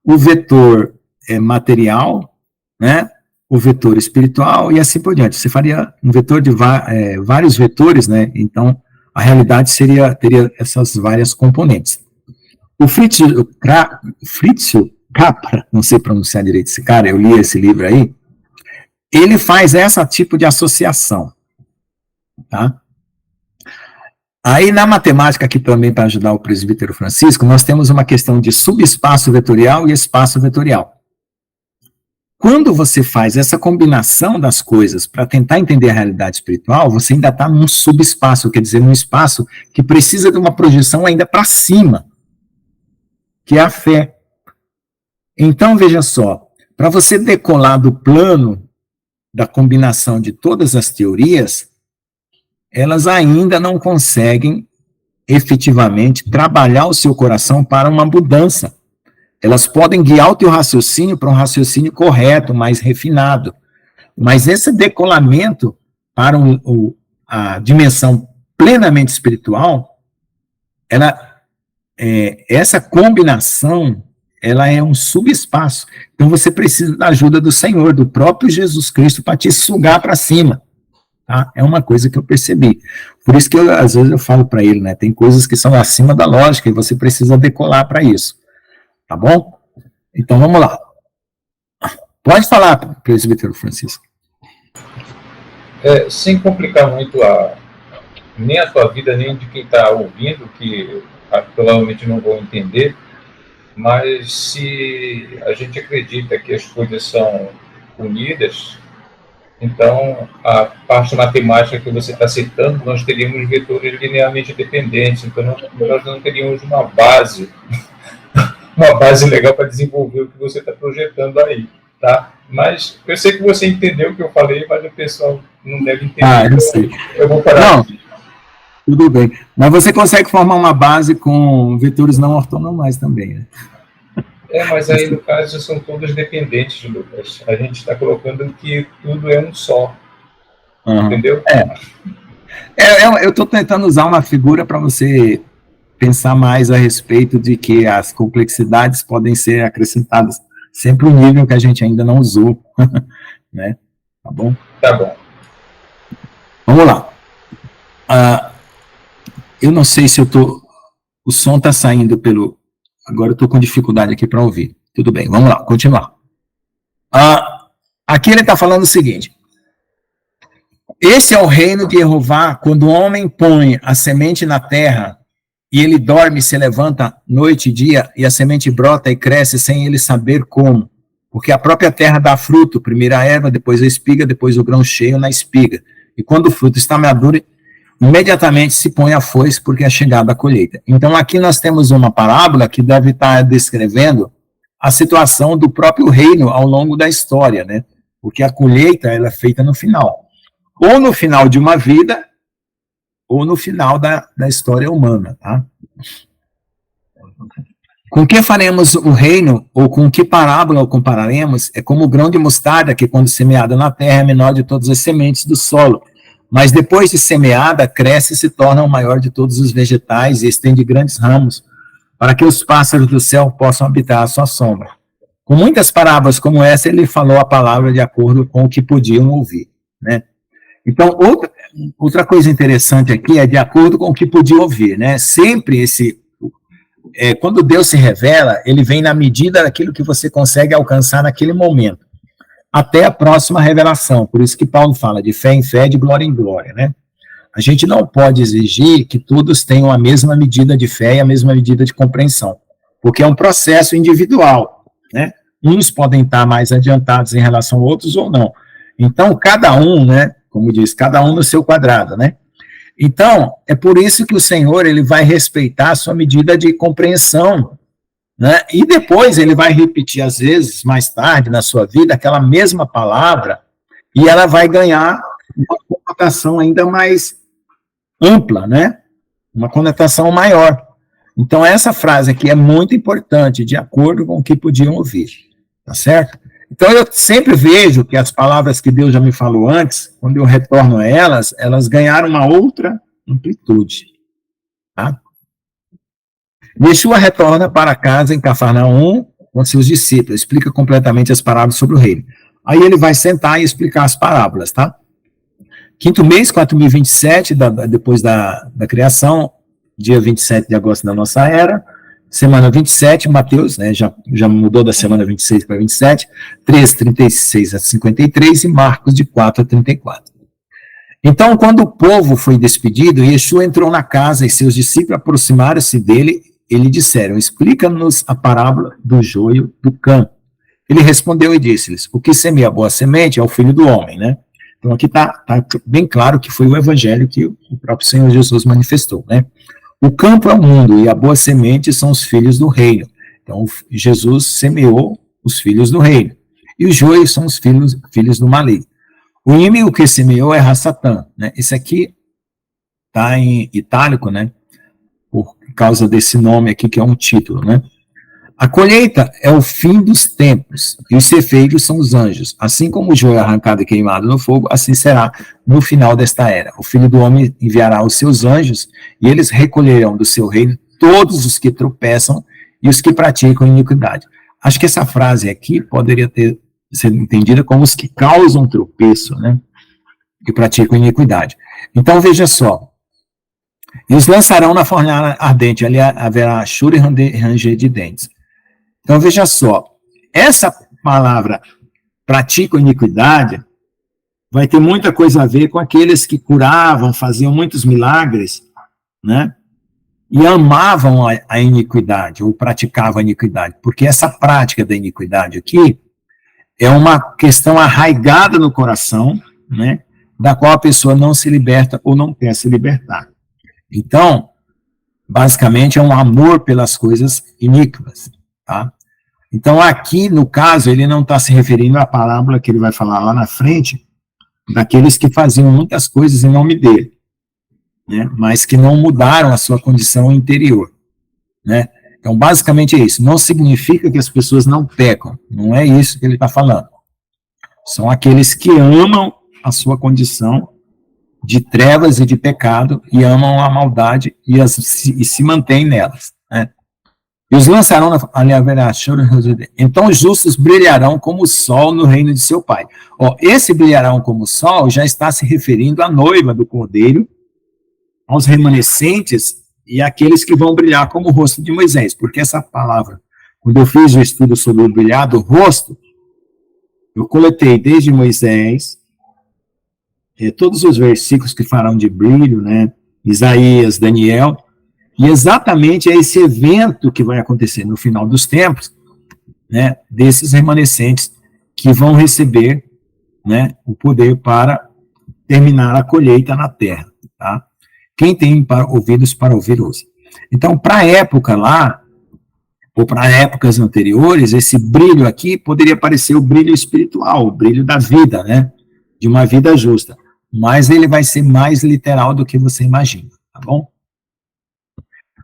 B: o vetor material, né, o vetor espiritual e assim por diante. Você faria um vetor de vários vetores, né, então a realidade teria essas várias componentes. O Fritzio Capra, não sei pronunciar direito esse cara, eu li esse livro aí, ele faz esse tipo de associação, tá? Aí na matemática, aqui também para ajudar o presbítero Francisco, nós temos uma questão de subespaço vetorial e espaço vetorial. Quando você faz essa combinação das coisas para tentar entender a realidade espiritual, você ainda está num subespaço, quer dizer, num espaço que precisa de uma projeção ainda para cima, que é a fé. Então, veja só, para você decolar do plano da combinação de todas as teorias, elas ainda não conseguem efetivamente trabalhar o seu coração para uma mudança. Elas podem guiar o teu raciocínio para um raciocínio correto, mais refinado. Mas esse decolamento para a dimensão plenamente espiritual, essa combinação, ela é um subespaço. Então você precisa da ajuda do Senhor, do próprio Jesus Cristo, para te sugar para cima. Tá? É uma coisa que eu percebi. Por isso que às vezes eu falo para ele, né, tem coisas que são acima da lógica e você precisa decolar para isso. Tá bom? Então vamos lá. Pode falar, presbítero Francisco.
E: Sem complicar muito nem a sua vida, nem de quem está ouvindo, que provavelmente não vão entender, mas se a gente acredita que as coisas são unidas, então a parte matemática que você está citando, nós teríamos vetores linearmente dependentes, então nós não teríamos uma base legal para desenvolver o que você está projetando aí, tá? Mas eu sei que você entendeu o que eu falei, mas o pessoal não deve entender.
B: Eu sei.
E: Eu vou parar aqui.
B: Tudo bem. Mas você consegue formar uma base com vetores não ortonormais também, né?
E: Mas aí, no caso, são todos dependentes, Lucas. A gente está colocando que tudo é um só. Entendeu?
B: Eu estou tentando usar uma figura para você pensar mais a respeito de que as complexidades podem ser acrescentadas sempre um nível que a gente ainda não usou, né? Tá bom?
E: Tá bom.
B: Vamos lá. Eu não sei se o som está saindo pelo... Agora eu estou com dificuldade aqui para ouvir. Tudo bem, vamos lá, continuar. Aqui ele está falando o seguinte. Esse é o reino de Jeová, quando o homem põe a semente na terra e ele dorme e se levanta noite e dia, e a semente brota e cresce sem ele saber como. Porque a própria terra dá fruto, primeiro a erva, depois a espiga, depois o grão cheio na espiga. E quando o fruto está maduro, imediatamente se põe a foice, porque é chegada a colheita. Então aqui nós temos uma parábola que deve estar descrevendo a situação do próprio reino ao longo da história, né? Porque a colheita ela é feita no final. Ou no final de uma vida, ou no final da história humana, tá? Com que faremos o reino, ou com que parábola o compararemos? É como o grão de mostarda, que quando semeado na terra é menor de todas as sementes do solo, mas depois de semeada, cresce e se torna o maior de todos os vegetais e estende grandes ramos, para que os pássaros do céu possam habitar à sua sombra. Com muitas parábolas como essa, ele falou a palavra de acordo com o que podiam ouvir, né? Então, outra coisa interessante aqui é de acordo com o que podiam ouvir, né? Sempre quando Deus se revela, ele vem na medida daquilo que você consegue alcançar naquele momento, até a próxima revelação. Por isso que Paulo fala de fé em fé, de glória em glória, né? A gente não pode exigir que todos tenham a mesma medida de fé e a mesma medida de compreensão, porque é um processo individual, né? Uns podem estar mais adiantados em relação a outros ou não. Então, cada um, né? Como diz, cada um no seu quadrado, né? Então, é por isso que o Senhor, ele vai respeitar a sua medida de compreensão, né? E depois ele vai repetir, às vezes, mais tarde na sua vida, aquela mesma palavra, e ela vai ganhar uma conotação ainda mais ampla, né? Uma conotação maior. Então, essa frase aqui é muito importante, de acordo com o que podiam ouvir, tá certo? Então, eu sempre vejo que as palavras que Deus já me falou antes, quando eu retorno a elas, elas ganharam uma outra amplitude, tá? Yeshua retorna para casa em Cafarnaum com seus discípulos, explica completamente as parábolas sobre o reino. Aí ele vai sentar e explicar as parábolas, tá? Quinto mês, 4027, depois da criação, dia 27 de agosto da nossa era, semana 27, Mateus, né, já mudou da semana 26 para 27, 13, 36 a 53, e Marcos de 4 a 34. Então, quando o povo foi despedido, Yeshua entrou na casa e seus discípulos aproximaram-se dele e lhe disseram, explica-nos a parábola do joio do campo. Ele respondeu e disse-lhes, o que semeia a boa semente é o filho do homem, né? Então aqui está bem claro que foi o evangelho que o próprio Senhor Jesus manifestou, né? O campo é o mundo e a boa semente são os filhos do reino. Então Jesus semeou os filhos do reino. E os joios são os filhos do maligno. O inimigo que semeou é Satã, né? Esse aqui está em itálico, né? Por causa desse nome aqui que é um título, né? A colheita é o fim dos tempos, e os ceifeiros são os anjos. Assim como o joio é arrancado e queimado no fogo, assim será no final desta era. O Filho do Homem enviará os seus anjos, e eles recolherão do seu reino todos os que tropeçam e os que praticam iniquidade. Acho que essa frase aqui poderia ter sido entendida como os que causam tropeço, né? Que praticam iniquidade. Então, veja só. E os lançarão na fornalha ardente, ali haverá choro e ranger de dentes. Então, veja só, essa palavra praticam iniquidade vai ter muita coisa a ver com aqueles que curavam, faziam muitos milagres, né? E amavam a iniquidade, ou praticavam a iniquidade, porque essa prática da iniquidade aqui é uma questão arraigada no coração, né? Da qual a pessoa não se liberta ou não quer se libertar. Então, basicamente, é um amor pelas coisas iníquas, tá? Então, aqui, no caso, ele não está se referindo à parábola que ele vai falar lá na frente, daqueles que faziam muitas coisas em nome dele, né? Mas que não mudaram a sua condição interior, né? Então, basicamente é isso. Não significa que as pessoas não pecam, não é isso que ele está falando. São aqueles que amam a sua condição de trevas e de pecado, e amam a maldade e se mantêm nelas, né? E os lançarão ali haverá choro e ranger de dentes. Então os justos brilharão como o sol no reino de seu Pai. Ó, esse brilharão como o sol já está se referindo à noiva do Cordeiro, aos remanescentes e àqueles que vão brilhar como o rosto de Moisés, porque essa palavra, quando eu fiz o estudo sobre o brilhar do rosto, eu coletei desde Moisés, todos os versículos que falam de brilho, né? Isaías, Daniel, E exatamente é esse evento que vai acontecer no final dos tempos, né, desses remanescentes que vão receber, né, o poder para terminar a colheita na terra, tá? Quem tem ouvidos para ouvir, ouça. Então, para a época lá, ou para épocas anteriores, esse brilho aqui poderia parecer o brilho espiritual, o brilho da vida, né? De uma vida justa. Mas ele vai ser mais literal do que você imagina, tá bom?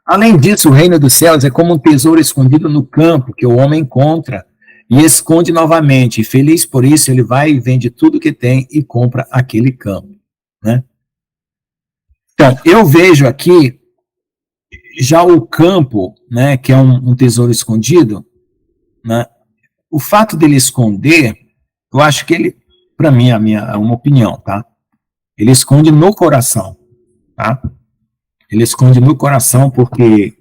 B: Além disso, o reino dos céus é como um tesouro escondido no campo, que o homem encontra e esconde novamente. E feliz por isso, ele vai e vende tudo que tem e compra aquele campo, né? Então, eu vejo aqui já o campo, né, que é um tesouro escondido, né, o fato dele esconder, eu acho que ele, para mim, é uma opinião, tá? Ele esconde no coração, tá? Ele esconde no coração porque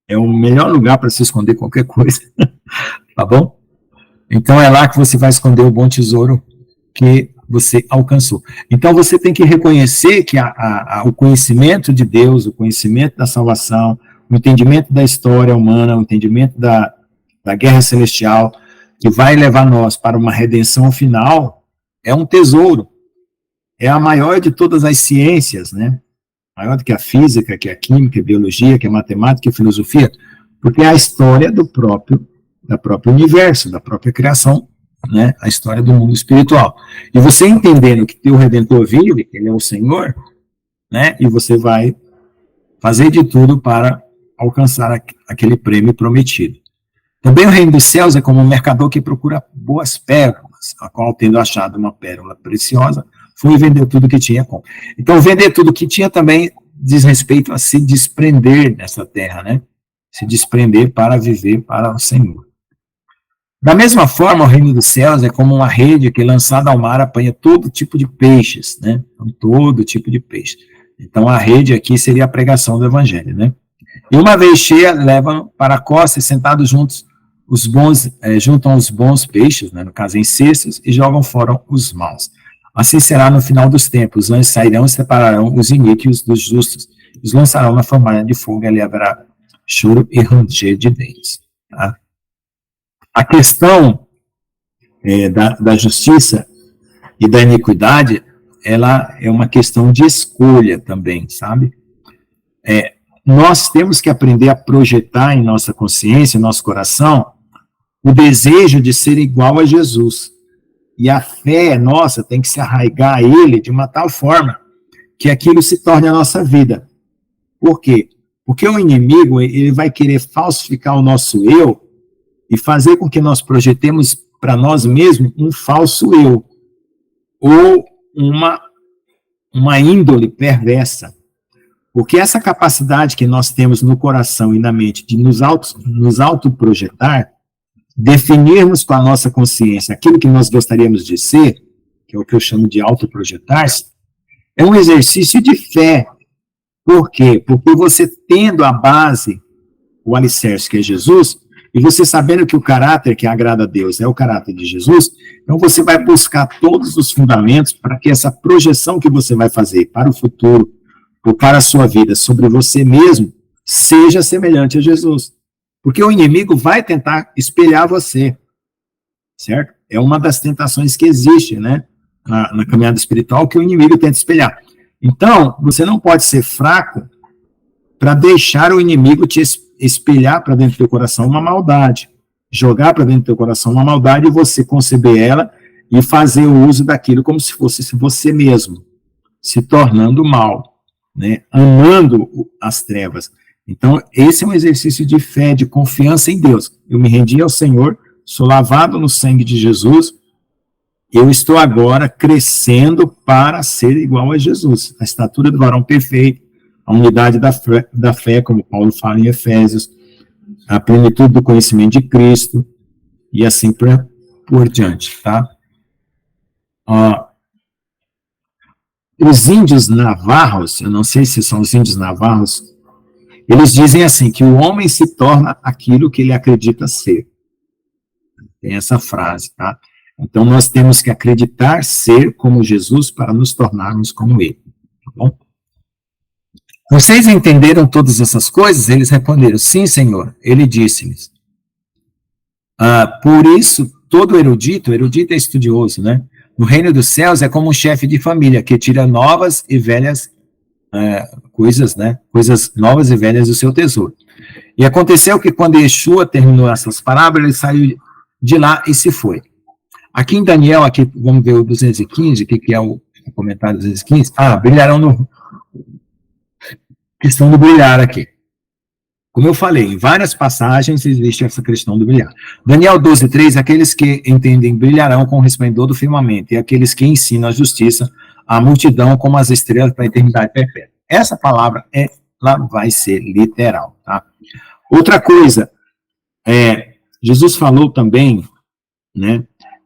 B: é o melhor lugar para se esconder qualquer coisa, tá bom? Então é lá que você vai esconder o bom tesouro que você alcançou. Então você tem que reconhecer que o conhecimento de Deus, o conhecimento da salvação, o entendimento da história humana, o entendimento da guerra celestial, que vai levar nós para uma redenção final, é um tesouro. É a maior de todas as ciências, né? Maior do que a física, que a química, a biologia, que a matemática, que a filosofia, porque é a história do próprio universo, da própria criação, né, a história do mundo espiritual. E você entendendo que teu Redentor vive, que ele é o Senhor, né, e você vai fazer de tudo para alcançar aquele prêmio prometido. Também o reino dos céus é como um mercador que procura boas pérolas, a qual, tendo achado uma pérola preciosa, foi vender tudo que tinha. Então, vender tudo que tinha também diz respeito a se desprender dessa terra, né, se desprender para viver para o Senhor. Da mesma forma, o reino dos céus é como uma rede que, lançada ao mar, apanha todo tipo de peixes, né? Todo tipo de peixe. Então, a rede aqui seria a pregação do evangelho, né? E uma vez cheia, levam para a costa e sentados juntos, juntam os bons peixes, né? No caso, em cestos, e jogam fora os maus. Assim será no final dos tempos. Os anjos sairão e separarão os iníquos dos justos. Os lançarão na fornalha de fogo e ali haverá choro e ranger de dentes, tá? A questão da justiça e da iniquidade, ela é uma questão de escolha também, sabe? Nós temos que aprender a projetar em nossa consciência, em nosso coração, o desejo de ser igual a Jesus. E a fé nossa tem que se arraigar a Ele de uma tal forma que aquilo se torne a nossa vida. Por quê? Porque o inimigo, ele vai querer falsificar o nosso eu e fazer com que nós projetemos para nós mesmos um falso eu, ou uma índole perversa. Porque essa capacidade que nós temos no coração e na mente de nos autoprojetar, definirmos com a nossa consciência aquilo que nós gostaríamos de ser, que é o que eu chamo de autoprojetar-se, é um exercício de fé. Por quê? Porque você tendo a base, o alicerce que é Jesus, e você sabendo que o caráter que agrada a Deus é o caráter de Jesus, então você vai buscar todos os fundamentos para que essa projeção que você vai fazer para o futuro, ou para a sua vida, sobre você mesmo, seja semelhante a Jesus. Porque o inimigo vai tentar espelhar você, certo? É uma das tentações que existe, né, na caminhada espiritual, que o inimigo tenta espelhar. Então, você não pode ser fraco para deixar o inimigo te espelhar para dentro do teu coração uma maldade, jogar para dentro do teu coração uma maldade e você conceber ela e fazer o uso daquilo como se fosse você mesmo, se tornando mal, né, amando as trevas. Então, esse é um exercício de fé, de confiança em Deus. Eu me rendi ao Senhor, sou lavado no sangue de Jesus, eu estou agora crescendo para ser igual a Jesus, a estatura do varão perfeito, a unidade da fé, como Paulo fala em Efésios, a plenitude do conhecimento de Cristo, e assim por diante, tá? Os índios navarros, eu não sei se são os índios navarros, eles dizem assim, que o homem se torna aquilo que ele acredita ser. Tem essa frase, tá? Então, nós temos que acreditar ser como Jesus para nos tornarmos como ele, tá bom? vocês entenderam todas essas coisas? Eles responderam, sim, Senhor. Ele disse-lhes, por isso, todo erudito é estudioso, né? No reino dos céus é como um chefe de família, que tira novas e velhas coisas, né? Coisas novas e velhas do seu tesouro. E aconteceu que quando Yeshua terminou essas parábolas, ele saiu de lá e se foi. Aqui em Daniel, aqui vamos ver o 215, que é o comentário 215. Brilharão no... Questão do brilhar aqui. Como eu falei, em várias passagens existe essa questão do brilhar. Daniel 12:3, aqueles que entendem brilharão com o resplendor do firmamento, e aqueles que ensinam a justiça, a multidão como as estrelas para a eternidade perpétua. Essa palavra, ela vai ser literal, tá? Outra coisa, Jesus falou também, né,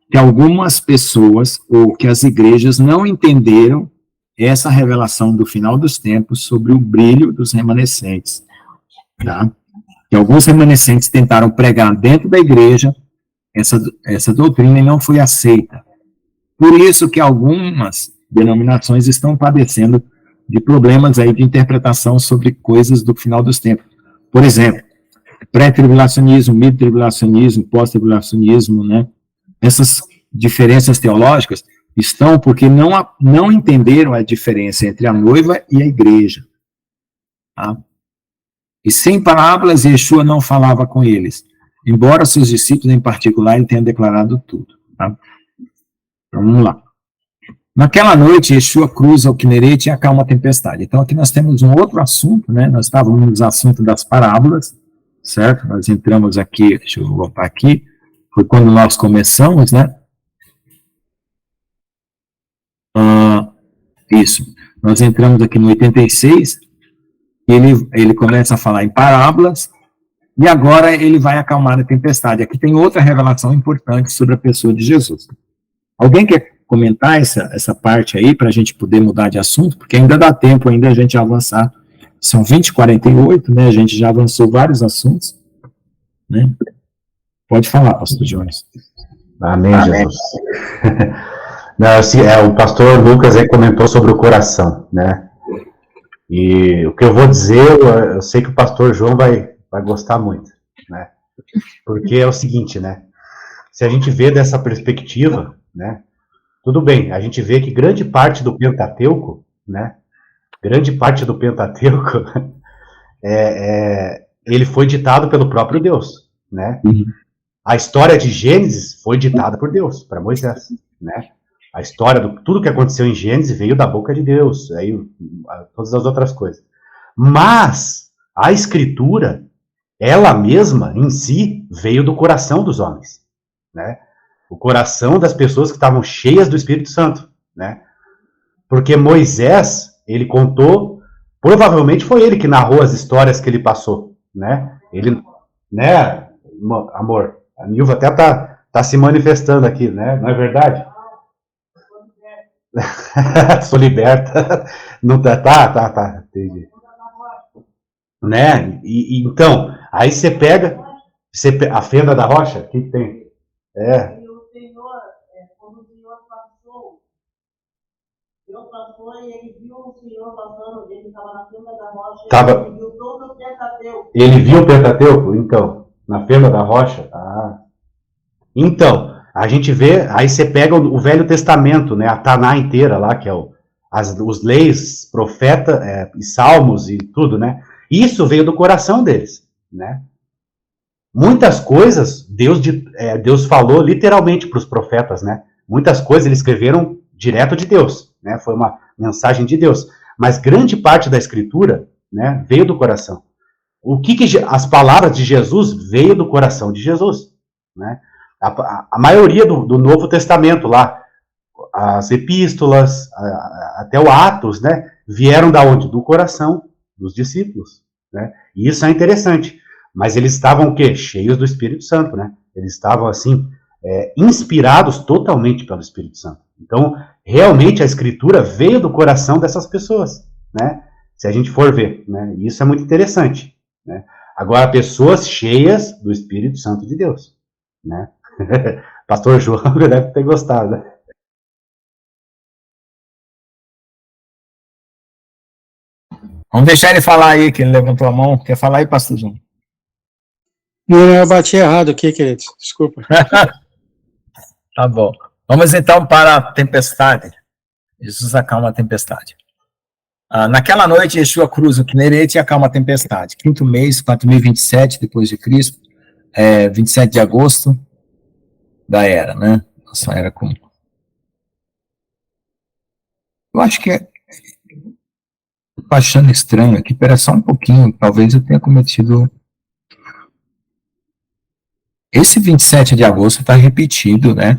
B: que algumas pessoas, ou que as igrejas não entenderam essa revelação do final dos tempos sobre o brilho dos remanescentes, tá? Que alguns remanescentes tentaram pregar dentro da igreja essa doutrina e não foi aceita. Por isso que algumas denominações estão padecendo de problemas aí de interpretação sobre coisas do final dos tempos. Por exemplo, pré-tribulacionismo, mid-tribulacionismo, pós-tribulacionismo, né? Essas diferenças teológicas estão porque não entenderam a diferença entre a noiva e a igreja. Tá? E sem parábolas, Yeshua não falava com eles, embora seus discípulos em particular ele tenha declarado tudo. Tá? Então, vamos lá. Naquela noite, Yeshua cruza o Quinerete e acalma a tempestade. Então, aqui nós temos um outro assunto, né? Nós estávamos no assunto das parábolas, certo? Nós entramos aqui, deixa eu voltar aqui, foi quando nós começamos, né? Isso. Nós entramos aqui no 86, e ele começa a falar em parábolas, e agora ele vai acalmar a tempestade. Aqui tem outra revelação importante sobre a pessoa de Jesus. Alguém quer comentar essa parte aí, para a gente poder mudar de assunto? Porque ainda dá tempo ainda a gente avançar. São 20h48, né? A gente já avançou vários assuntos, né? Pode falar, pastor Jones.
A: Amém, Jesus. Não, assim, o pastor Lucas aí comentou sobre o coração, né? E o que eu vou dizer, eu sei que o pastor João vai gostar muito, né? Porque é o seguinte, né? Se a gente vê dessa perspectiva, né? Tudo bem, a gente vê que grande parte do Pentateuco, né? Grande parte do Pentateuco, ele foi ditado pelo próprio Deus, né?
B: Uhum.
A: A história de Gênesis foi ditada por Deus, para Moisés, né? A história tudo que aconteceu em Gênesis veio da boca de Deus, aí todas as outras coisas. Mas a Escritura, ela mesma, em si, veio do coração dos homens, né? O coração das pessoas que estavam cheias do Espírito Santo, né? Porque Moisés, ele contou, provavelmente foi ele que narrou as histórias que ele passou, né? Ele, né, amor, a Nilva até tá se manifestando aqui, né? Não é verdade? Sou liberta. Não tá, entendi. Né? E então, aí você pega a fenda da rocha, o que tem?
F: E o Senhor, quando o Senhor passou, e ele viu o Senhor passando, ele estava na fenda da rocha, ele viu todo o Pentateuco. Ele viu o Pentateuco?
A: Então, na fenda da rocha? Então, a gente vê, aí você pega o Velho Testamento, né, a Taná inteira lá, que é os leis, profeta, e salmos e tudo, né? Isso veio do coração deles, né? Muitas coisas Deus falou literalmente para os profetas, né? Muitas coisas eles escreveram direto de Deus, né? Foi uma mensagem de Deus. Mas grande parte da Escritura, né, veio do coração. As palavras de Jesus veio do coração de Jesus, né? A maioria do Novo Testamento lá, as epístolas, até o Atos, né, vieram da onde? Do coração dos discípulos, né? E isso é interessante. Mas eles estavam o quê? Cheios do Espírito Santo, né? Eles estavam, assim, inspirados totalmente pelo Espírito Santo. Então, realmente, a Escritura veio do coração dessas pessoas, né? Se a gente for ver, né? E isso é muito interessante, né? Agora, pessoas cheias do Espírito Santo de Deus, né? Pastor João deve ter gostado, né?
B: Vamos deixar ele falar aí, que ele levantou a mão. Quer falar aí, pastor João?
G: Não, eu bati errado aqui, querido. Desculpa.
B: Tá bom. Vamos então para a tempestade. Jesus acalma a tempestade. Naquela noite, Yeshua cruza o Quinerete e acalma a tempestade. Quinto mês, 4027 depois de Cristo, 27 de agosto da era, né? Nossa era comum. Eu acho que estou achando estranho aqui, espera só um pouquinho, talvez eu tenha cometido... Esse 27 de agosto está repetido, né?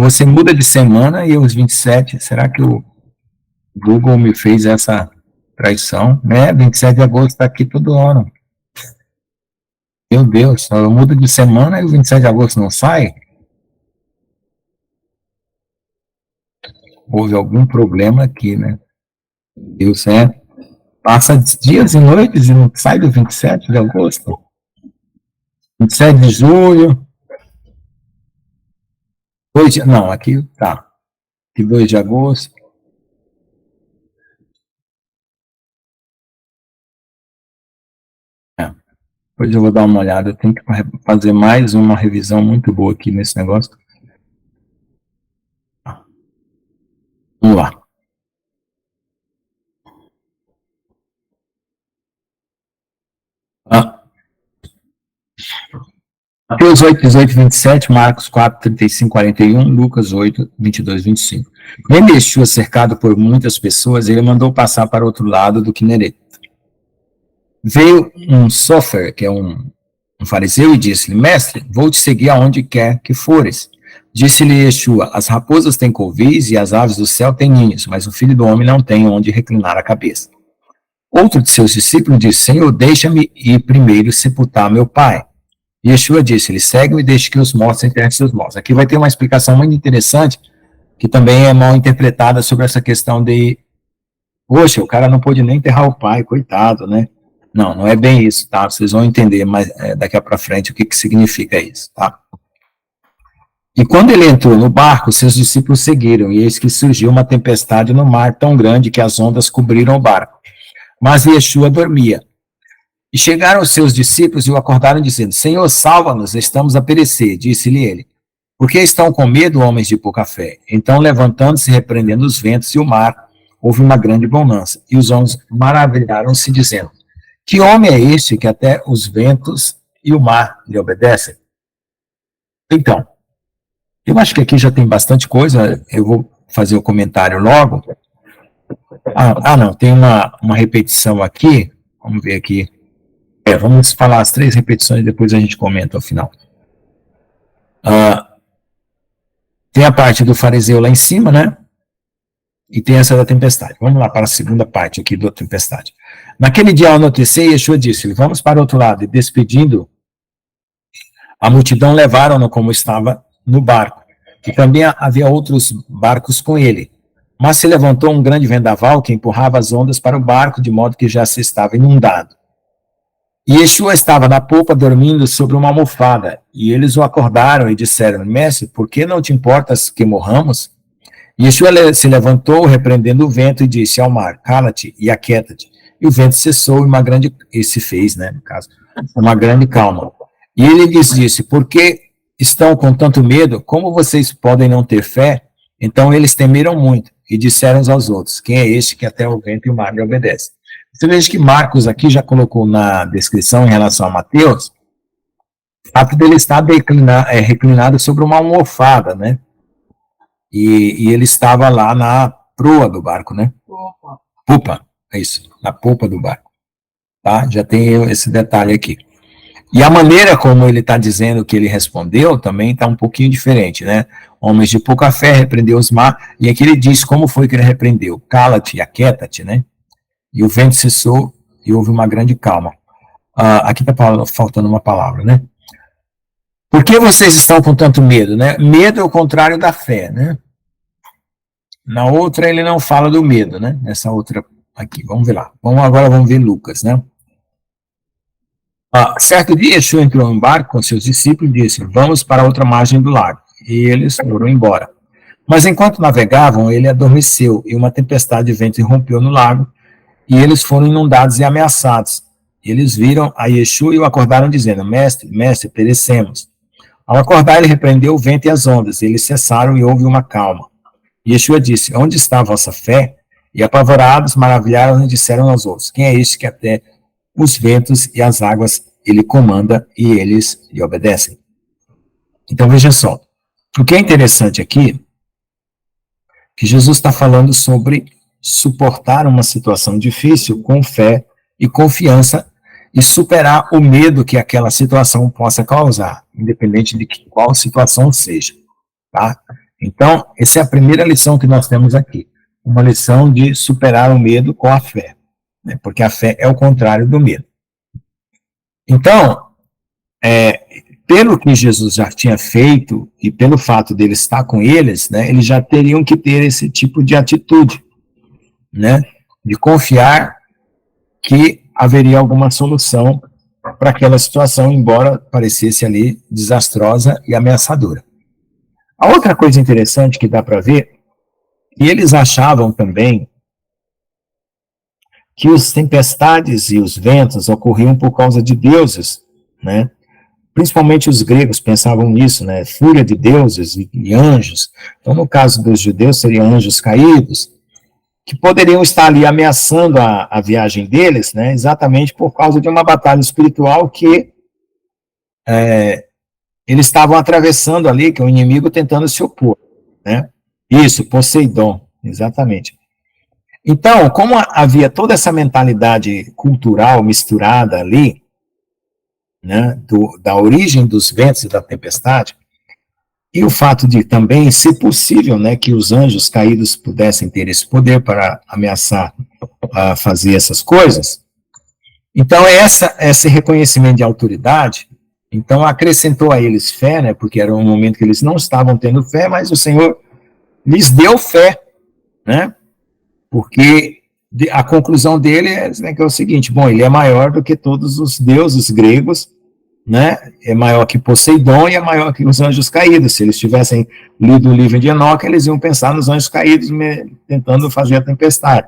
B: Você muda de semana e os 27, será que o Google me fez essa traição? Né? 27 de agosto está aqui todo ano. Meu Deus, eu mudo de semana e o 27 de agosto não sai? Houve algum problema aqui, né? Deus, passa dias e noites e não sai do 27 de agosto. 27 de julho. Não, aqui tá. Aqui 2 de agosto. Depois eu vou dar uma olhada. Eu tenho que fazer mais uma revisão muito boa aqui nesse negócio. Vamos lá. Mateus 8, 18, 27, Marcos 4, 35, 41, Lucas 8, 22, 25. Vendo Yeshua cercado por muitas pessoas, ele mandou passar para o outro lado do Quinerete. Veio um Sofer, que é um fariseu, e disse-lhe: Mestre, vou te seguir aonde quer que fores. Disse-lhe Yeshua: as raposas têm covis e as aves do céu têm ninhos, mas o filho do homem não tem onde reclinar a cabeça. Outro de seus discípulos disse: Senhor, deixa-me ir primeiro sepultar meu pai. Yeshua disse-lhe: segue-me e deixe que os mortos enterrem seus mortos. Aqui vai ter uma explicação muito interessante, que também é mal interpretada sobre essa questão de, poxa, o cara não pôde nem enterrar o pai, coitado, né? Não, não é bem isso, tá? Vocês vão entender mais daqui para frente o que significa isso, tá? E quando ele entrou no barco, seus discípulos seguiram, e eis que surgiu uma tempestade no mar tão grande que as ondas cobriram o barco. Mas Yeshua dormia. E chegaram os seus discípulos e o acordaram, dizendo: Senhor, salva-nos, estamos a perecer. Disse-lhe ele: por que estão com medo, homens de pouca fé? Então, levantando-se, repreendendo os ventos e o mar, houve uma grande bonança. E os homens maravilharam-se, dizendo: que homem é este que até os ventos e o mar lhe obedecem? Então, eu acho que aqui já tem bastante coisa, eu vou fazer o comentário logo. Não, tem uma repetição aqui, vamos ver aqui. Vamos falar as 3 repetições e depois a gente comenta ao final. Tem a parte do fariseu lá em cima, né? E tem essa da tempestade. Vamos lá para a segunda parte aqui da tempestade. Naquele dia, ao anoitecer, Yeshua disse-lhe: vamos para o outro lado. E despedindo a multidão, levaram-no como estava no barco. E também havia outros barcos com ele. Mas se levantou um grande vendaval que empurrava as ondas para o barco, de modo que já se estava inundado. E Yeshua estava na popa dormindo sobre uma almofada, e eles o acordaram e disseram: Mestre, por que não te importas que morramos? E Yeshua se levantou, repreendendo o vento, e disse ao mar: cala-te e aquieta-te. E o vento cessou e se fez, né, no caso, uma grande calma. E ele lhes disse: por que estão com tanto medo? Como vocês podem não ter fé? Então eles temeram muito e disseram uns aos outros: quem é este que até o vento e o mar lhe obedecem? Você veja que Marcos aqui já colocou na descrição em relação a Mateus, o fato dele estar reclinado sobre uma almofada, né? E ele estava lá na proa do barco, né? Popa, é isso, na popa do barco. Tá? Já tem esse detalhe aqui. E a maneira como ele está dizendo que ele respondeu também está um pouquinho diferente, né? Homens de pouca fé, repreendeu os mar, e aqui ele diz como foi que ele repreendeu: cala-te, aquieta-te, né? E o vento cessou e houve uma grande calma. Aqui está faltando uma palavra, né? Por que vocês estão com tanto medo, né? Medo é o contrário da fé, né? Na outra ele não fala do medo, né? Nessa outra aqui, vamos ver lá. Agora vamos ver Lucas, né? Certo dia, Yeshua entrou em barco com seus discípulos e disse: vamos para a outra margem do lago. E eles foram embora. Mas enquanto navegavam, ele adormeceu, e uma tempestade de vento irrompeu no lago, e eles foram inundados e ameaçados. Eles viram a Yeshua e o acordaram, dizendo: Mestre, mestre, perecemos. Ao acordar, ele repreendeu o vento e as ondas, e eles cessaram e houve uma calma. Yeshua disse: Onde está a vossa fé? E apavorados, maravilharam e disseram aos outros: Quem é este que até os ventos e as águas ele comanda e eles lhe obedecem? Então veja só, o que é interessante aqui, que Jesus está falando sobre suportar uma situação difícil com fé e confiança e superar o medo que aquela situação possa causar, independente de qual situação seja, tá? Então, essa é a primeira lição que nós temos aqui, uma lição de superar o medo com a fé, né? Porque a fé é o contrário do medo. Então, pelo que Jesus já tinha feito e pelo fato dele estar com eles, né, eles já teriam que ter esse tipo de atitude, né, de confiar que haveria alguma solução para aquela situação, embora parecesse ali desastrosa e ameaçadora. A outra coisa interessante que dá para ver, que eles achavam também que as tempestades e os ventos ocorriam por causa de deuses, né? Principalmente os gregos pensavam nisso, né? Fúria de deuses e anjos. Então, no caso dos judeus, seriam anjos caídos, que poderiam estar ali ameaçando a viagem deles, né? Exatamente por causa de uma batalha espiritual que eles estavam atravessando ali, que é o inimigo tentando se opor, né? Isso, Poseidon, exatamente. Então, como havia toda essa mentalidade cultural misturada ali, né, da origem dos ventos e da tempestade, e o fato de também ser possível, né, que os anjos caídos pudessem ter esse poder para ameaçar fazer essas coisas, então esse reconhecimento de autoridade, então acrescentou a eles fé, né, porque era um momento que eles não estavam tendo fé, mas o Senhor lhes deu fé, né, porque a conclusão dele né, que é o seguinte: bom, ele é maior do que todos os deuses gregos, né? É maior que Poseidon e é maior que os anjos caídos. Se eles tivessem lido o livro de Enoque, eles iam pensar nos anjos caídos tentando fazer a tempestade.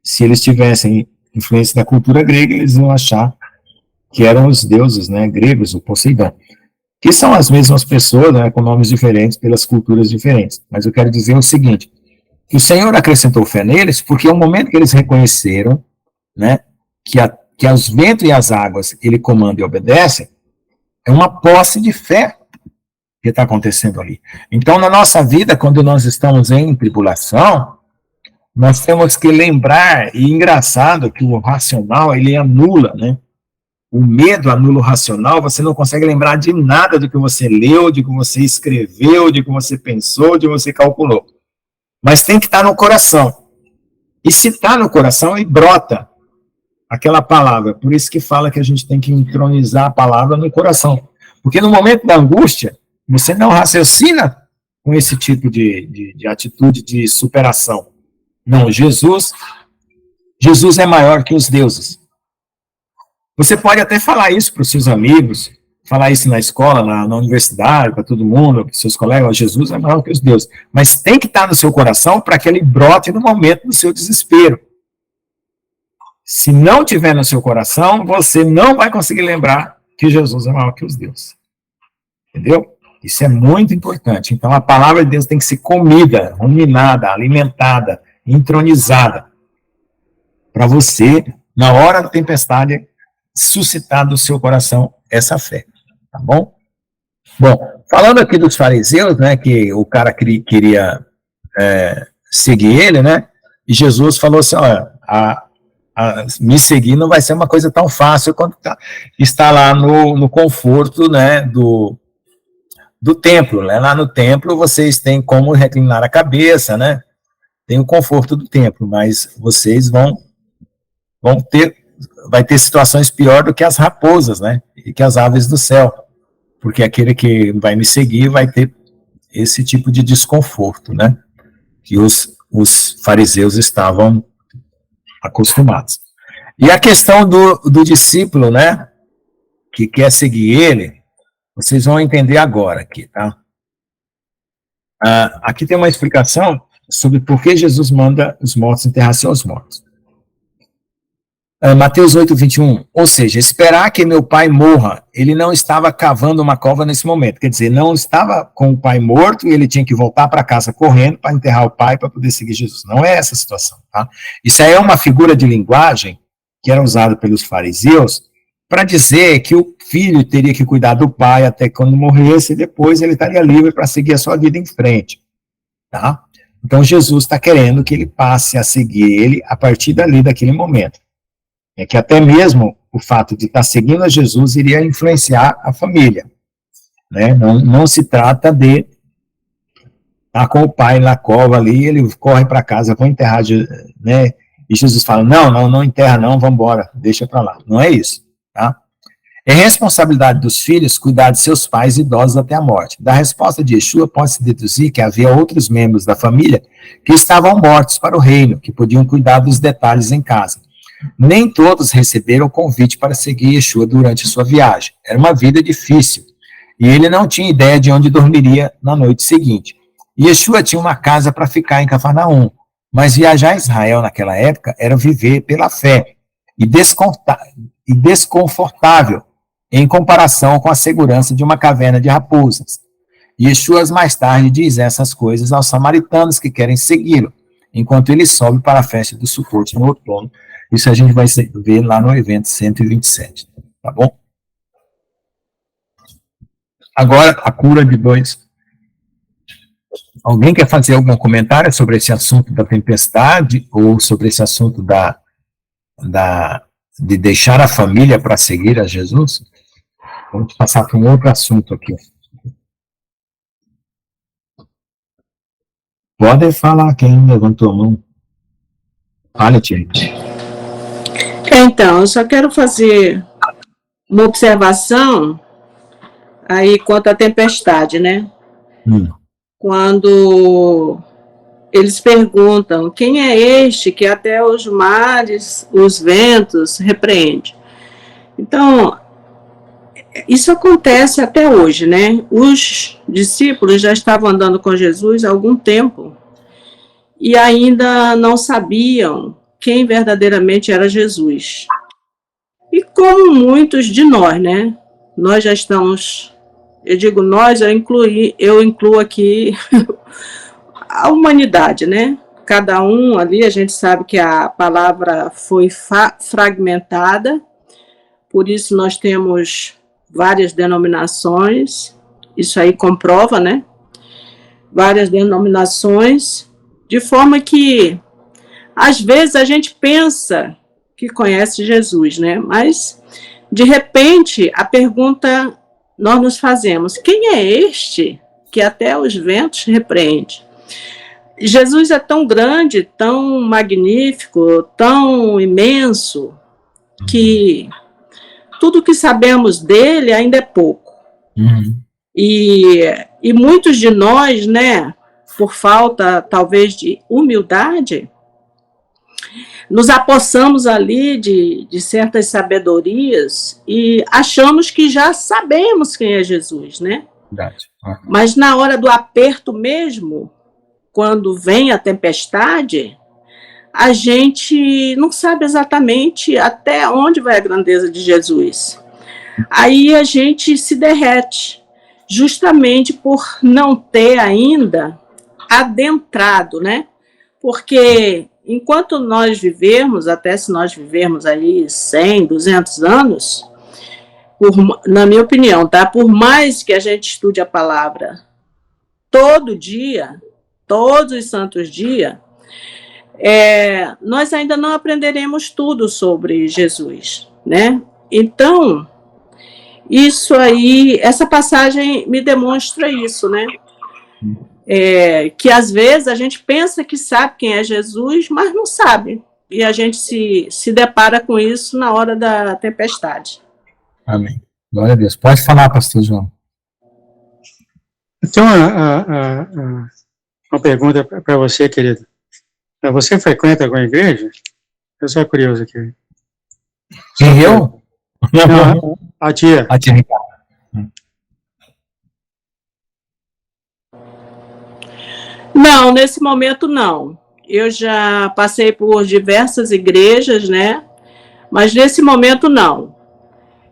B: Se eles tivessem influência da cultura grega, eles iam achar que eram os deuses, né, gregos, o Poseidon, que são as mesmas pessoas, né, com nomes diferentes, pelas culturas diferentes. Mas eu quero dizer o seguinte: que o Senhor acrescentou fé neles, porque é o momento que eles reconheceram, né, que os ventos e as águas ele comanda e obedece, é uma posse de fé que está acontecendo ali. Então, na nossa vida, quando nós estamos em tribulação, nós temos que lembrar, e engraçado que o racional, ele anula, né? O medo anula o racional, você não consegue lembrar de nada do que você leu, de que você escreveu, de que você pensou, de que você calculou. Mas tem que estar no coração. E se está no coração, aí brota aquela palavra. Por isso que fala que a gente tem que entronizar a palavra no coração. Porque no momento da angústia, você não raciocina com esse tipo de atitude de superação. Não, Jesus é maior que os deuses. Você pode até falar isso para os seus amigos, falar isso na escola, na universidade, para todo mundo, para os seus colegas: Jesus é maior que os deuses. Mas tem que estar no seu coração para que ele brote no momento do seu desespero. Se não tiver no seu coração, você não vai conseguir lembrar que Jesus é maior que os deuses. Entendeu? Isso é muito importante. Então, a palavra de Deus tem que ser comida, ruminada, alimentada, entronizada, para você, na hora da tempestade, suscitar do seu coração essa fé. Tá bom? Bom, falando aqui dos fariseus, né, que o cara queria seguir ele, né, e Jesus falou assim: olha, me seguir não vai ser uma coisa tão fácil quanto está lá no conforto, né, do templo, né? Lá no templo vocês têm como reclinar a cabeça, né, tem o conforto do templo, mas vocês vai ter situações pior do que as raposas, né, e que as aves do céu, porque aquele que vai me seguir vai ter esse tipo de desconforto, né, que os fariseus estavam acostumados. E a questão do discípulo, né, que quer seguir ele, vocês vão entender agora aqui, tá? Aqui tem uma explicação sobre por que Jesus manda os mortos enterrar seus mortos. Mateus 8, 21, ou seja, esperar que meu pai morra, ele não estava cavando uma cova nesse momento, quer dizer, não estava com o pai morto e ele tinha que voltar para casa correndo para enterrar o pai para poder seguir Jesus, não é essa a situação, tá? Isso aí é uma figura de linguagem que era usada pelos fariseus para dizer que o filho teria que cuidar do pai até quando morresse e depois ele estaria livre para seguir a sua vida em frente, tá? Então Jesus está querendo que ele passe a seguir ele a partir dali, daquele momento. É que até mesmo o fato de estar seguindo a Jesus iria influenciar a família, né? Não se trata de estar com o pai na cova ali, ele corre para casa, vou enterrar, né? E Jesus fala, não enterra não, vamos embora, deixa para lá. Não é isso, tá? É responsabilidade dos filhos cuidar de seus pais idosos até a morte. Da resposta de Yeshua pode-se deduzir que havia outros membros da família que estavam mortos para o reino, que podiam cuidar dos detalhes em casa. Nem todos receberam o convite para seguir Yeshua durante sua viagem. Era uma vida difícil, e ele não tinha ideia de onde dormiria na noite seguinte. Yeshua tinha uma casa para ficar em Cafarnaum, mas viajar a Israel naquela época era viver pela fé, e desconfortável em comparação com a segurança de uma caverna de raposas. Yeshua mais tarde diz essas coisas aos samaritanos que querem segui-lo, enquanto ele sobe para a festa do Sukkot no outono. Isso a gente vai ver lá no evento 127, tá bom? Agora, a cura de 2. Alguém quer fazer algum comentário sobre esse assunto da tempestade ou sobre esse assunto de deixar a família para seguir a Jesus? Vamos passar para um outro assunto aqui. Pode falar quem levantou a mão. Fale, gente.
C: Então, eu só quero fazer uma observação aí quanto à tempestade, né? Quando eles perguntam, quem é este que até os mares, os ventos repreende? Então, isso acontece até hoje, né? Os discípulos já estavam andando com Jesus há algum tempo e ainda não sabiam quem verdadeiramente era Jesus. E como muitos de nós, né? Nós já estamos, eu digo nós, eu incluo aqui a humanidade, né? Cada um ali, a gente sabe que a palavra foi fragmentada, por isso nós temos várias denominações, isso aí comprova, né? Várias denominações, de forma que às vezes a gente pensa que conhece Jesus, né? Mas, de repente, a pergunta nós nos fazemos, quem é este que até os ventos repreende? Jesus é tão grande, tão magnífico, tão imenso, que tudo que sabemos dele ainda é pouco. E muitos de nós, né, por falta, talvez, de humildade, nos apossamos ali de certas sabedorias e achamos que já sabemos quem é Jesus, né?
B: Verdade.
C: Mas na hora do aperto mesmo, quando vem a tempestade, a gente não sabe exatamente até onde vai a grandeza de Jesus. Aí a gente se derrete, justamente por não ter ainda adentrado, né? Porque enquanto nós vivermos, até se nós vivermos aí 100, 200 anos, na minha opinião, tá? Por mais que a gente estude a palavra todo dia, todos os santos dias, nós ainda não aprenderemos tudo sobre Jesus, né? Então, isso aí, essa passagem me demonstra isso, né? Que às vezes a gente pensa que sabe quem é Jesus, mas não sabe. E a gente se depara com isso na hora da tempestade.
B: Amém. Glória a Deus. Pode falar, pastor João.
G: Então, uma pergunta para você, querido. Você frequenta alguma igreja? Eu sou curioso aqui.
B: Quem eu?
G: Não, a tia.
B: A tia Ricardo.
C: Não, nesse momento não. Eu já passei por diversas igrejas, né? Mas nesse momento não.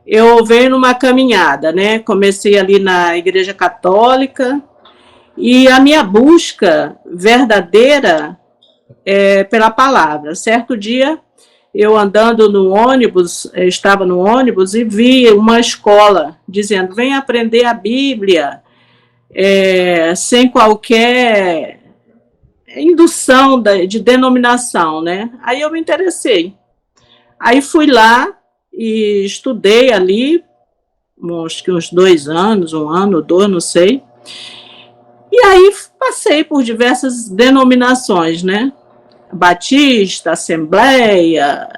C: Eu venho numa caminhada, né? Comecei ali na Igreja Católica e a minha busca verdadeira é pela palavra. Certo dia, eu andando no ônibus, estava no ônibus e vi uma escola dizendo: vem aprender a Bíblia, sem qualquer indução de denominação, né? Aí eu me interessei. Aí fui lá e estudei ali, acho que uns 2 anos, 1 ano, 2, não sei. E aí passei por diversas denominações, né? Batista, Assembleia,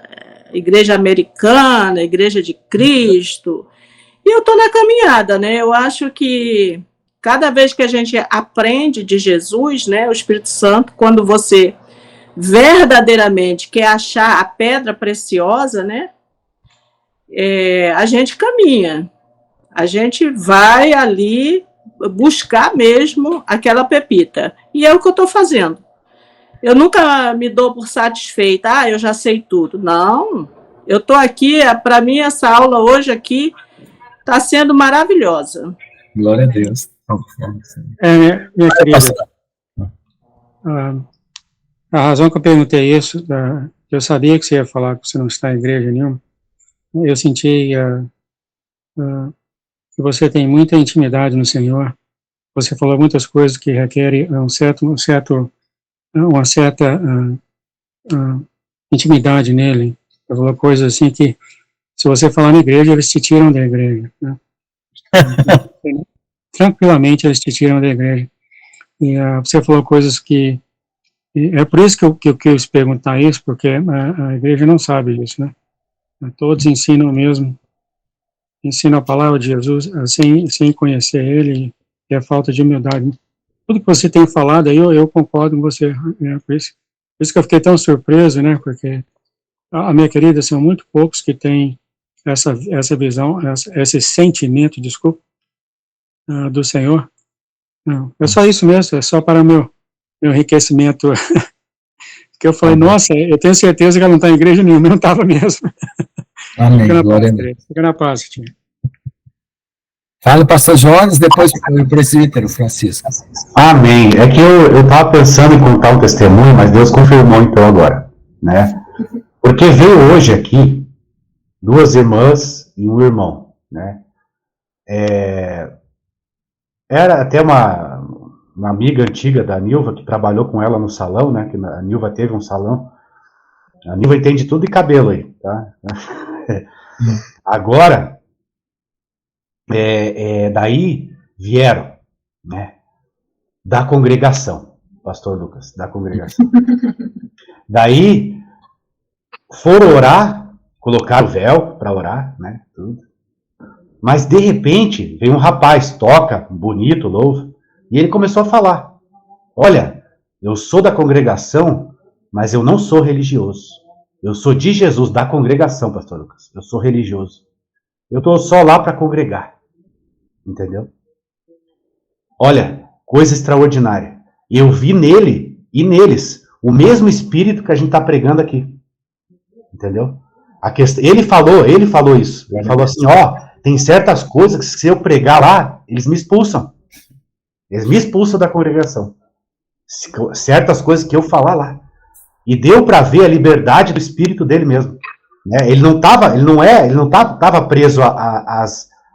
C: Igreja Americana, Igreja de Cristo. E eu estou na caminhada, né? Eu acho que cada vez que a gente aprende de Jesus, né, o Espírito Santo, quando você verdadeiramente quer achar a pedra preciosa, né, a gente caminha, a gente vai ali buscar mesmo aquela pepita. E é o que eu estou fazendo. Eu nunca me dou por satisfeita, eu já sei tudo. Não, eu estou aqui, para mim essa aula hoje aqui está sendo maravilhosa.
B: Glória a Deus.
G: Minha querida, a razão que eu perguntei isso, eu sabia que você ia falar que você não está em igreja nenhuma. Eu senti que você tem muita intimidade no Senhor. Você falou muitas coisas que requerem uma certa intimidade nele. Você falou coisas assim que, se você falar na igreja, eles te tiram da igreja, né? Tranquilamente eles te tiram da igreja. E você falou coisas que... É por isso que eu quis perguntar isso, porque a igreja não sabe disso, né? Todos ensinam mesmo, ensinam a palavra de Jesus sem conhecer ele, e a falta de humildade. Tudo que você tem falado aí, eu concordo com você, né? Por isso que eu fiquei tão surpreso, né? Porque, a minha querida, são muito poucos que têm essa visão, esse sentimento, desculpa, do Senhor. Não, é só isso mesmo, é só para meu enriquecimento. Que eu falei, nossa, eu tenho certeza que ela não está em igreja nenhuma, não estava mesmo.
B: Amém.
G: Fica na paz, tio.
B: Fala, pastor Jones, depois o presbítero Francisco.
A: Amém. É que eu estava pensando em contar um testemunho, mas Deus confirmou então agora, né? Porque veio hoje aqui 2 irmãs e um irmão, né? Era até uma amiga antiga da Nilva, que trabalhou com ela no salão, né? Que a Nilva teve um salão. A Nilva entende tudo de cabelo aí, tá? Agora, daí vieram, né? Da congregação, pastor Lucas, da congregação. Daí, foram orar, colocaram o véu para orar, né? Tudo. Mas, de repente, veio um rapaz, toca, bonito, louvo, e ele começou a falar: olha, eu sou da congregação, mas eu não sou religioso. Eu sou de Jesus, da congregação, pastor Lucas. Eu sou religioso. Eu estou só lá para congregar. Entendeu? Olha, coisa extraordinária. E eu vi nele e neles o mesmo espírito que a gente está pregando aqui. Entendeu? Ele falou isso. Ele falou assim, tem certas coisas que se eu pregar lá, eles me expulsam. Eles me expulsam da congregação. Certas coisas que eu falar lá. E deu para ver a liberdade do espírito dele mesmo. Né? Ele não estava preso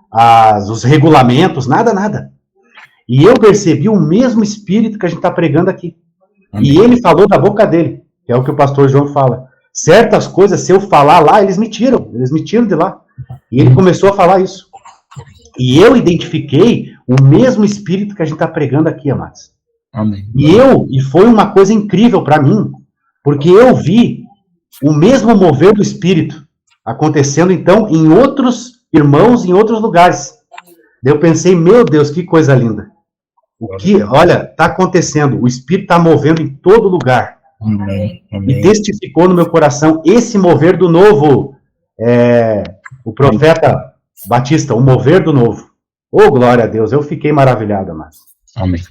A: aos regulamentos, nada. E eu percebi o mesmo espírito que a gente está pregando aqui. Amém. E ele falou da boca dele, que é o que o pastor João fala. Certas coisas, se eu falar lá, eles me tiram de lá. E ele começou a falar isso. E eu identifiquei o mesmo espírito que a gente está pregando aqui, amados.
B: Amém.
A: E foi uma coisa incrível para mim, porque eu vi o mesmo mover do espírito acontecendo, então, em outros irmãos, em outros lugares. Daí eu pensei, meu Deus, que coisa linda. Olha, está acontecendo, o espírito está movendo em todo lugar.
B: Amém.
A: E testificou no meu coração esse mover do novo, o profeta Batista, o mover do novo. Oh, glória a Deus, eu fiquei maravilhado, mas.
B: Amém.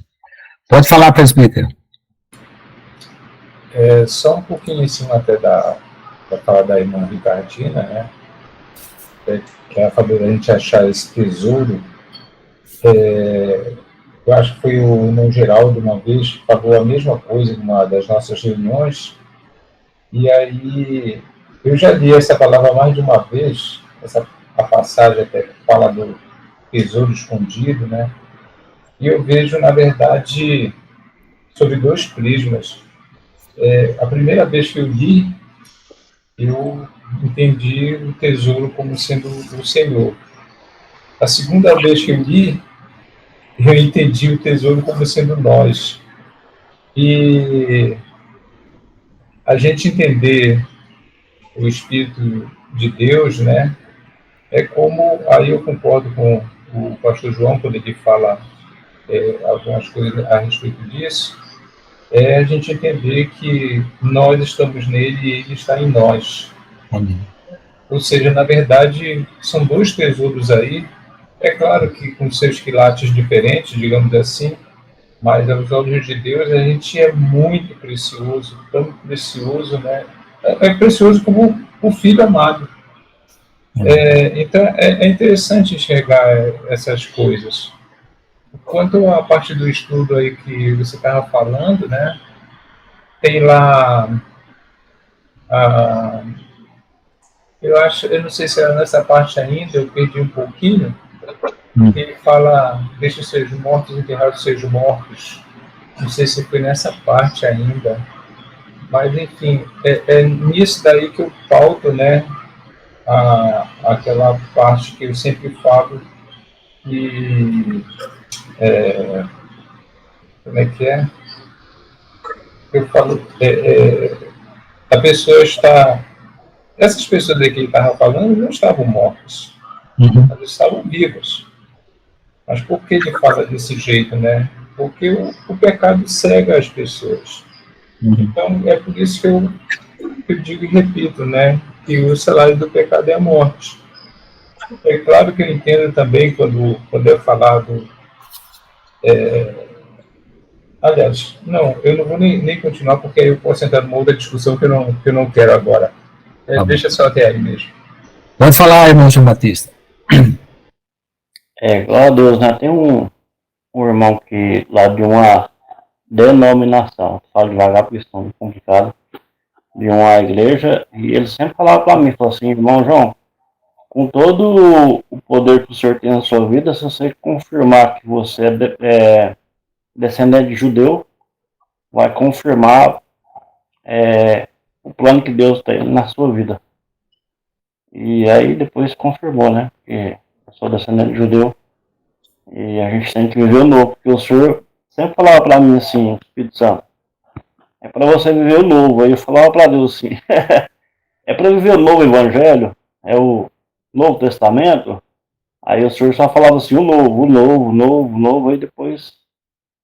B: Pode falar, presbítero.
E: Só um pouquinho em cima até da fala da irmã Ricardina, né? Que ela falou da gente achar esse tesouro. Eu acho que foi o irmão Geraldo uma vez que falou a mesma coisa em uma das nossas reuniões, e aí eu já li essa palavra mais de uma vez, a passagem até que fala do tesouro escondido, né? E eu vejo, na verdade, sobre dois prismas. A primeira vez que eu li, eu entendi o tesouro como sendo o Senhor. A segunda vez que eu li, eu entendi o tesouro como sendo nós. E a gente entender o Espírito de Deus, né? É como, aí eu concordo com o pastor João, quando ele fala algumas coisas a respeito disso, a gente entender que nós estamos nele e ele está em nós.
B: Amém.
E: Ou seja, na verdade, são dois tesouros aí, é claro que com seus quilates diferentes, digamos assim, mas aos olhos de Deus a gente é muito precioso, tão precioso, né? É precioso como o Filho amado. Então é interessante enxergar essas coisas. Quanto à parte do estudo aí que você estava falando, né? Tem lá eu não sei se era nessa parte ainda, eu perdi um pouquinho. Ele fala, deixa os seus mortos enterrar os seus mortos. Não sei se foi nessa parte ainda, mas enfim, é nisso daí que eu pauto, né? Aquela parte que eu sempre falo que como é que é? Eu falo, a pessoa está, essas pessoas aí que ele estava falando não estavam mortas, elas estavam vivas. Mas por que ele fala desse jeito, né? Porque o pecado cega as pessoas. Então é por isso que eu digo e repito, né? Que o salário do pecado é a morte. É claro que eu entendo também quando é falado. Aliás, não, eu não vou nem continuar, porque aí eu posso entrar numa outra discussão que eu não quero agora. Deixa só até aí mesmo.
B: Pode falar, irmão João Batista.
H: Glória a Deus, né? Tem um irmão que lá de uma denominação, falo devagar porque isso é muito complicado, de uma igreja, e ele sempre falava para mim, falou assim, irmão João, com todo o poder que o Senhor tem na sua vida, se você confirmar que você é descendente de judeu, vai confirmar o plano que Deus tem na sua vida. E aí depois confirmou, né? Que eu sou descendente de judeu e a gente tem que viver o novo, porque o Senhor sempre falava para mim assim, Espírito Santo, é para você viver o novo. Aí eu falava para Deus assim, é para viver o novo evangelho, é o Novo Testamento. Aí o Senhor só falava assim, o novo. Aí depois,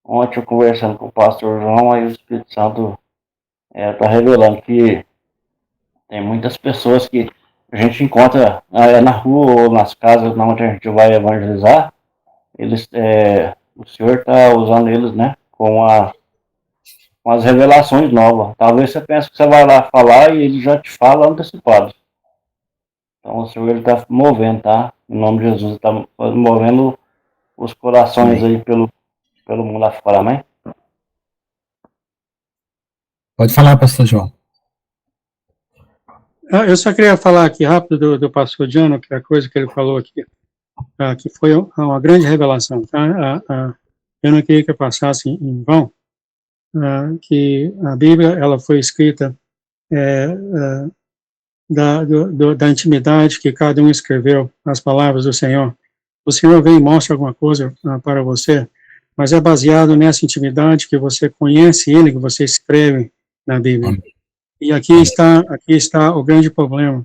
H: ontem eu conversando com o pastor João, aí o Espírito Santo está revelando que tem muitas pessoas que a gente encontra na rua ou nas casas onde a gente vai evangelizar, eles, o Senhor está usando eles, né, com as revelações novas. Talvez você pense que você vai lá falar e ele já te fala antecipado. Então o Senhor está movendo, tá? Em nome de Jesus, está movendo os corações aí pelo mundo afora, amém?
B: Pode falar, pastor João.
G: Eu só queria falar aqui rápido do pastor Diano, que é a coisa que ele falou aqui, que foi uma grande revelação, tá? Eu não queria que eu passasse em vão, que a Bíblia ela foi escrita da intimidade que cada um escreveu, as palavras do Senhor. O Senhor vem e mostra alguma coisa para você, mas é baseado nessa intimidade que você conhece Ele, que você escreve na Bíblia. E aqui está o grande problema,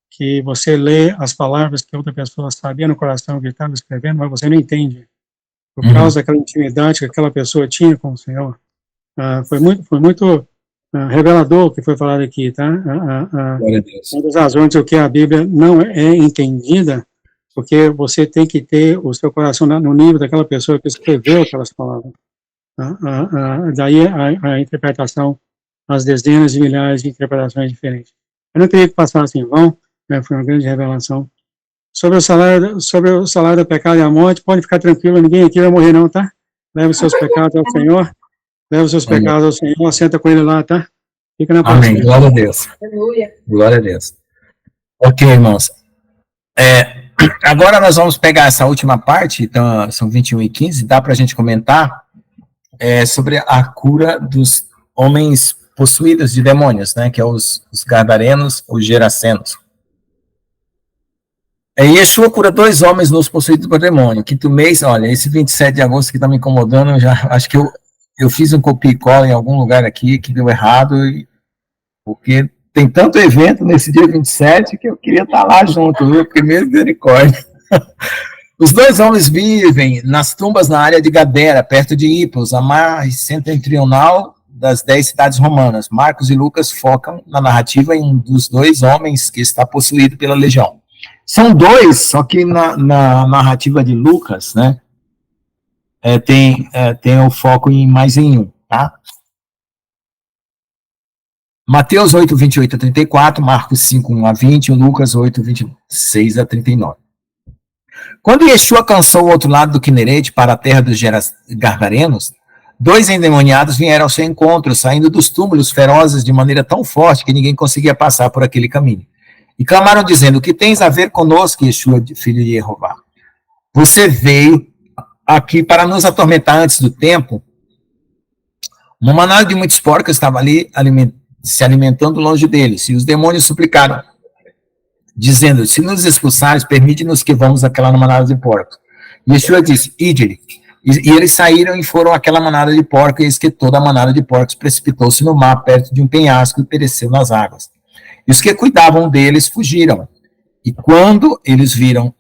G: que você lê as palavras que outra pessoa sabia no coração que estava escrevendo, mas você não entende. Por causa daquela intimidade que aquela pessoa tinha com o Senhor. Foi muito revelador o que foi falado aqui, tá? Uma das razões do que a Bíblia não é entendida, porque você tem que ter o seu coração no nível daquela pessoa que escreveu aquelas palavras. Daí a interpretação as dezenas de milhares de interpretações diferentes. Eu não queria que passasse em vão, né, foi uma grande revelação. Sobre o salário do pecado e a morte, pode ficar tranquilo, ninguém aqui vai morrer não, tá? Leva os seus pecados ao Senhor, senta com ele lá, tá? Fica na paz.
B: Amém, glória a Deus. Glória a Deus. Ok, irmãos. Agora nós vamos pegar essa última parte, então são 21:15, dá para a gente comentar sobre a cura dos homens possuídos de demônios, né, que é os gadarenos, os gerasenos. Yeshua cura 2 homens nos possuídos por demônio. Quinto mês, olha, esse 27 de agosto que está me incomodando, eu já acho que eu fiz um copia e cola em algum lugar aqui que deu errado, porque tem tanto evento nesse dia 27 que eu queria estar lá junto, viu? Primeiro misericórdia. Os 2 homens vivem nas tumbas na área de Gadara, perto de Hipos, a margem setentrional das 10 cidades romanas. Marcos e Lucas focam na narrativa em um dos 2 homens que está possuído pela legião. São 2, só que na narrativa de Lucas, né, tem o foco mais em um, tá? Mateus 8, 28 a 34, Marcos 5, 1 a 20, Lucas 8, 26 a 39. Quando Yeshua alcançou o outro lado do Quinerete para a terra dos Gadarenos, 2 endemoniados vieram ao seu encontro, saindo dos túmulos ferozes de maneira tão forte que ninguém conseguia passar por aquele caminho. E clamaram dizendo: o que tens a ver conosco, Yeshua, filho de Jeová? Você veio aqui para nos atormentar antes do tempo? Uma manada de muitos porcos estava ali se alimentando longe deles, e os demônios suplicaram, dizendo: se nos expulsares, permite-nos que vamos àquela manada de porcos. Yeshua disse: ide. E eles saíram e foram àquela manada de porcos, e eis que toda a manada de porcos precipitou-se no mar, perto de um penhasco, e pereceu nas águas. E os que cuidavam deles fugiram. E quando eles vieram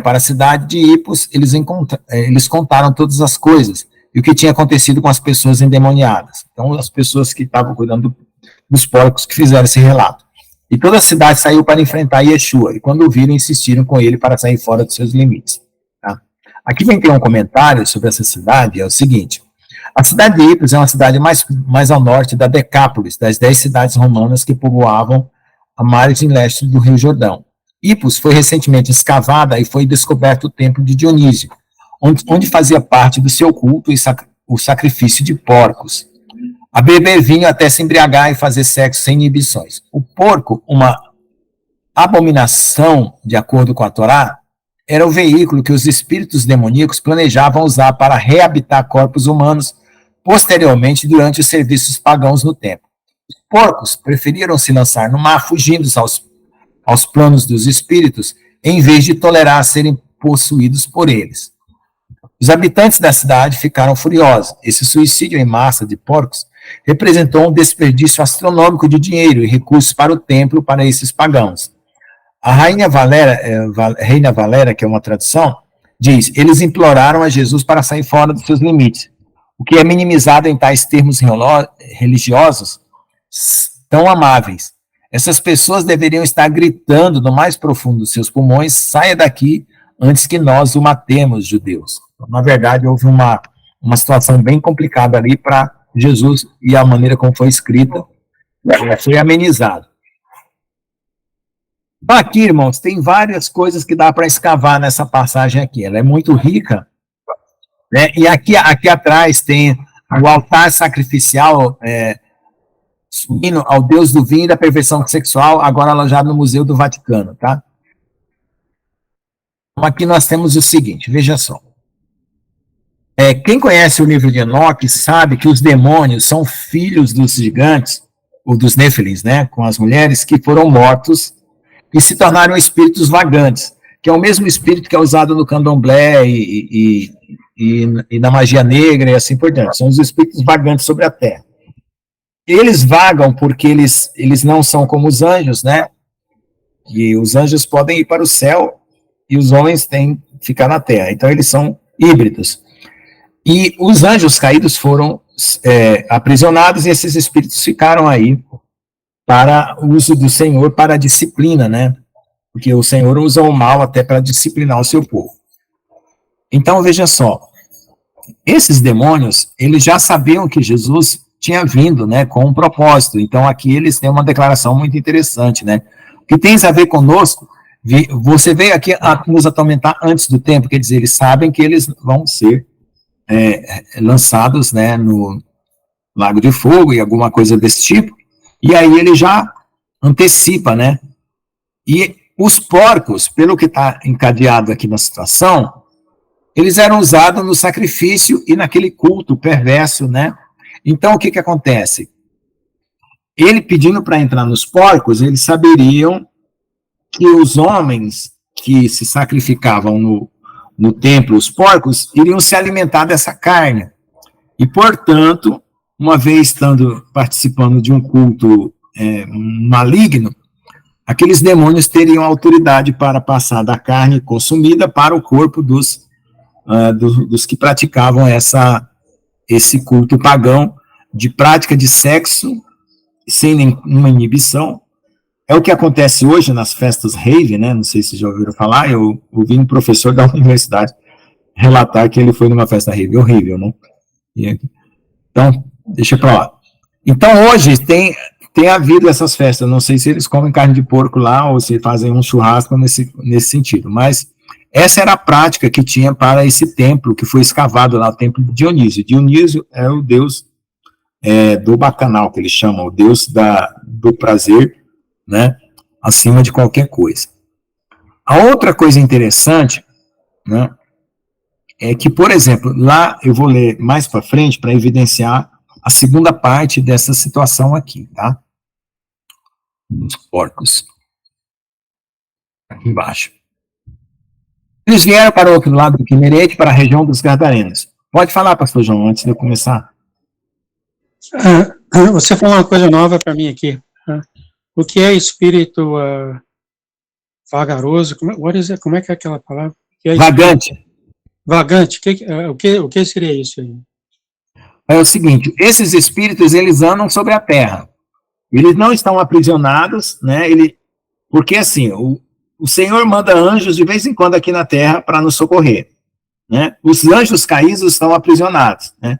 B: para a cidade de Hipos, eles contaram todas as coisas, e o que tinha acontecido com as pessoas endemoniadas. Então, as pessoas que estavam cuidando dos porcos que fizeram esse relato. E toda a cidade saiu para enfrentar Yeshua, e quando o viram, insistiram com ele para sair fora dos seus limites. Tá? Aqui vem ter um comentário sobre essa cidade, é o seguinte: a cidade de Hipos é uma cidade mais ao norte da Decápolis, das 10 cidades romanas que povoavam a margem leste do Rio Jordão. Hipos foi recentemente escavada e foi descoberto o templo de Dionísio, onde fazia parte do seu culto o sacrifício de porcos. A beber vinho até se embriagar e fazer sexo sem inibições. O porco, uma abominação, de acordo com a Torá, era o veículo que os espíritos demoníacos planejavam usar para reabitar corpos humanos posteriormente durante os serviços pagãos no templo. Os porcos preferiram se lançar no mar, fugindo aos planos dos espíritos, em vez de tolerar serem possuídos por eles. Os habitantes da cidade ficaram furiosos. Esse suicídio em massa de porcos representou um desperdício astronômico de dinheiro e recursos para o templo para esses pagãos. A Rainha Valera, que é uma tradução, diz: eles imploraram a Jesus para sair fora dos seus limites, o que é minimizado em tais termos religiosos tão amáveis. Essas pessoas deveriam estar gritando no mais profundo dos seus pulmões: saia daqui antes que nós o matemos, judeus. Então, na verdade, houve uma situação bem complicada ali para Jesus, e a maneira como foi escrita foi amenizado. Aqui, irmãos, tem várias coisas que dá para escavar nessa passagem aqui. Ela é muito rica, né? E aqui atrás tem o altar sacrificial subindo ao Deus do vinho e da perversão sexual, agora alojado no Museu do Vaticano, tá? Então, aqui nós temos o seguinte, veja só. Quem conhece o livro de Enoque sabe que os demônios são filhos dos gigantes, ou dos Néfilins, né, com as mulheres que foram mortos e se tornaram espíritos vagantes, que é o mesmo espírito que é usado no candomblé e na magia negra e assim por diante. São os espíritos vagantes sobre a terra. Eles vagam porque eles não são como os anjos, né? E os anjos podem ir para o céu e os homens têm que ficar na terra. Então eles são híbridos. E os anjos caídos foram aprisionados, e esses espíritos ficaram aí para o uso do Senhor, para a disciplina, né? Porque o Senhor usa o mal até para disciplinar o seu povo. Então, veja só, esses demônios, eles já sabiam que Jesus tinha vindo, né, com um propósito. Então, aqui eles têm uma declaração muito interessante, né? O que tem a ver conosco, você veio aqui a nos atormentar antes do tempo, quer dizer, eles sabem que eles vão ser lançados, né, no Lago de Fogo e alguma coisa desse tipo, e aí ele já antecipa, né? E os porcos, pelo que está encadeado aqui na situação, eles eram usados no sacrifício e naquele culto perverso, né? Então, o que acontece? Ele pedindo para entrar nos porcos, eles saberiam que os homens que se sacrificavam no templo, os porcos, iriam se alimentar dessa carne. E, portanto, uma vez participando de um culto maligno, aqueles demônios teriam autoridade para passar da carne consumida para o corpo dos que praticavam esse culto pagão de prática de sexo sem nenhuma inibição. É o que acontece hoje nas festas rave, né? Não sei se já ouviram falar. Eu ouvi um professor da universidade relatar que ele foi numa festa rave horrível, né? Então, deixa pra lá. Então, hoje tem havido essas festas. Não sei se eles comem carne de porco lá ou se fazem um churrasco nesse sentido, mas essa era a prática que tinha para esse templo que foi escavado lá, o templo de Dionísio. Dionísio é o deus do bacanal, que eles chamam, o deus do prazer, né, acima de qualquer coisa. A outra coisa interessante, né, é que, por exemplo, lá eu vou ler mais para frente para evidenciar a segunda parte dessa situação aqui, tá? Os porcos. Aqui embaixo. Eles vieram para o outro lado do Quinerete, para a região dos Gadarenos. Pode falar, pastor João, antes de eu começar.
G: Você falou uma coisa nova para mim aqui. O que é espírito vagaroso? Como é que é aquela palavra?
B: Vagante.
G: Vagante. O que seria isso aí?
B: É o seguinte, esses espíritos, eles andam sobre a terra. Eles não estão aprisionados, né? Porque assim, o Senhor manda anjos de vez em quando aqui na terra para nos socorrer, né? Os anjos caídos estão aprisionados, né?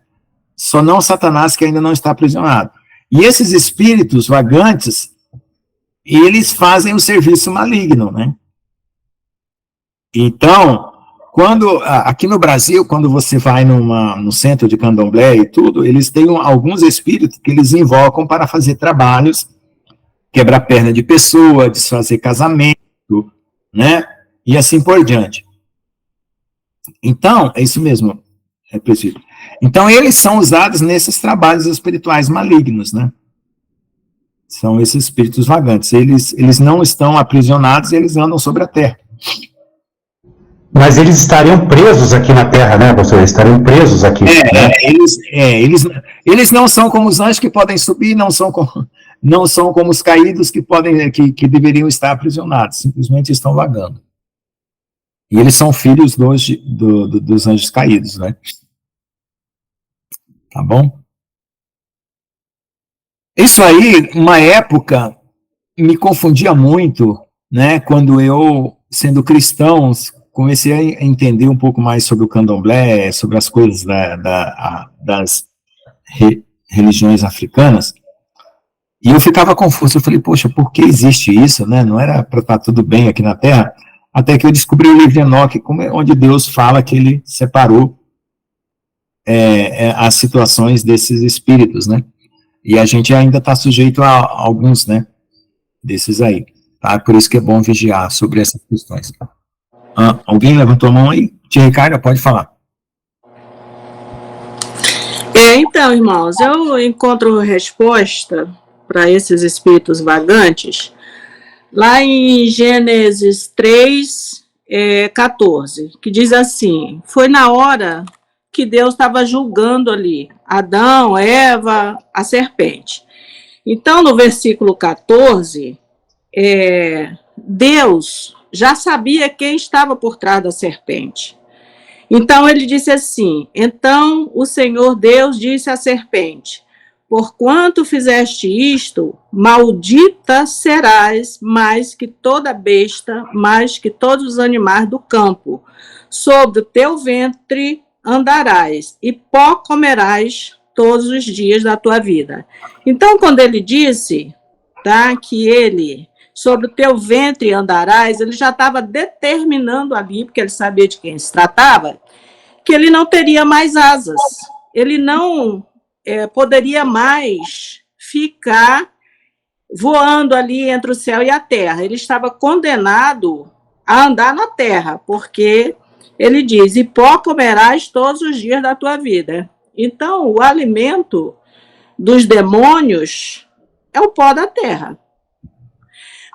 B: Só não Satanás, que ainda não está aprisionado. E esses espíritos vagantes, eles fazem o serviço maligno, né? Então, aqui no Brasil, quando você vai no centro de candomblé e tudo, eles têm alguns espíritos que eles invocam para fazer trabalhos, quebrar perna de pessoa, desfazer casamento, né? E assim por diante. Então, é isso mesmo, presbítero. Então, eles são usados nesses trabalhos espirituais malignos, né? São esses espíritos vagantes. Eles não estão aprisionados, eles andam sobre a terra.
A: Mas eles estariam presos aqui na Terra, né, pastor? Eles estariam presos aqui.
B: Eles não são como os anjos que podem subir, não são como os caídos que deveriam estar aprisionados, simplesmente estão vagando. E eles são filhos dos anjos caídos, né? Tá bom? Isso aí, uma época, me confundia muito, né, quando eu, sendo cristão, comecei a entender um pouco mais sobre o candomblé, sobre as coisas das religiões africanas, e eu ficava confuso. Eu falei, poxa, por que existe isso, né? Não era para estar tudo bem aqui na Terra? Até que eu descobri o livro de Enoque, onde Deus fala que ele separou as situações desses espíritos, né? E a gente ainda está sujeito a alguns, né, desses aí, tá? Por isso que é bom vigiar sobre essas questões. Alguém levantou a mão aí? Tia Ricardo, pode falar.
C: Então, irmãos, eu encontro resposta para esses espíritos vagantes lá em Gênesis 3:14, que diz assim: foi na hora que Deus estava julgando ali Adão, Eva, a serpente. Então, no versículo 14, Deus já sabia quem estava por trás da serpente. Então, ele disse assim: então o Senhor Deus disse à serpente: porquanto fizeste isto, maldita serás mais que toda besta, mais que todos os animais do campo. Sobre o teu ventre andarás, e pó comerás todos os dias da tua vida. Então, quando ele disse, tá, que ele, sobre o teu ventre andarás, ele já estava determinando ali, porque ele sabia de quem se tratava, que ele não teria mais asas, ele não poderia mais ficar voando ali entre o céu e a terra. Ele estava condenado a andar na terra, porque ele diz, e pó comerás todos os dias da tua vida. Então, o alimento dos demônios é o pó da terra.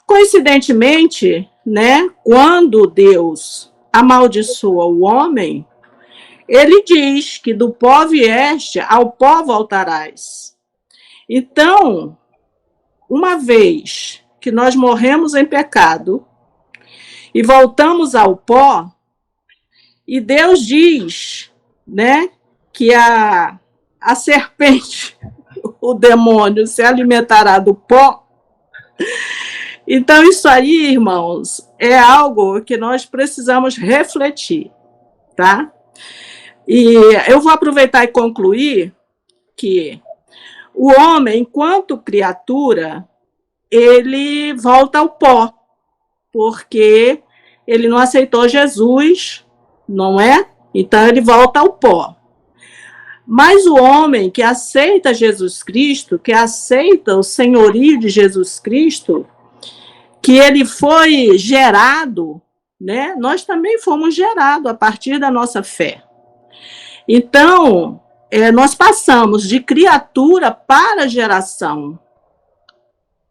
C: Coincidentemente, né, quando Deus amaldiçoa o homem, ele diz que do pó vieste, ao pó voltarás. Então, uma vez que nós morremos em pecado e voltamos ao pó, e Deus diz, né, que a serpente, o demônio, se alimentará do pó. Então, isso aí, irmãos, é algo que nós precisamos refletir, tá? E eu vou aproveitar e concluir que o homem, enquanto criatura, ele volta ao pó, porque ele não aceitou Jesus, não é? Então, ele volta ao pó. Mas o homem que aceita Jesus Cristo, que aceita o senhorio de Jesus Cristo, que ele foi gerado, né? Nós também fomos gerados a partir da nossa fé. Então, nós passamos de criatura para geração.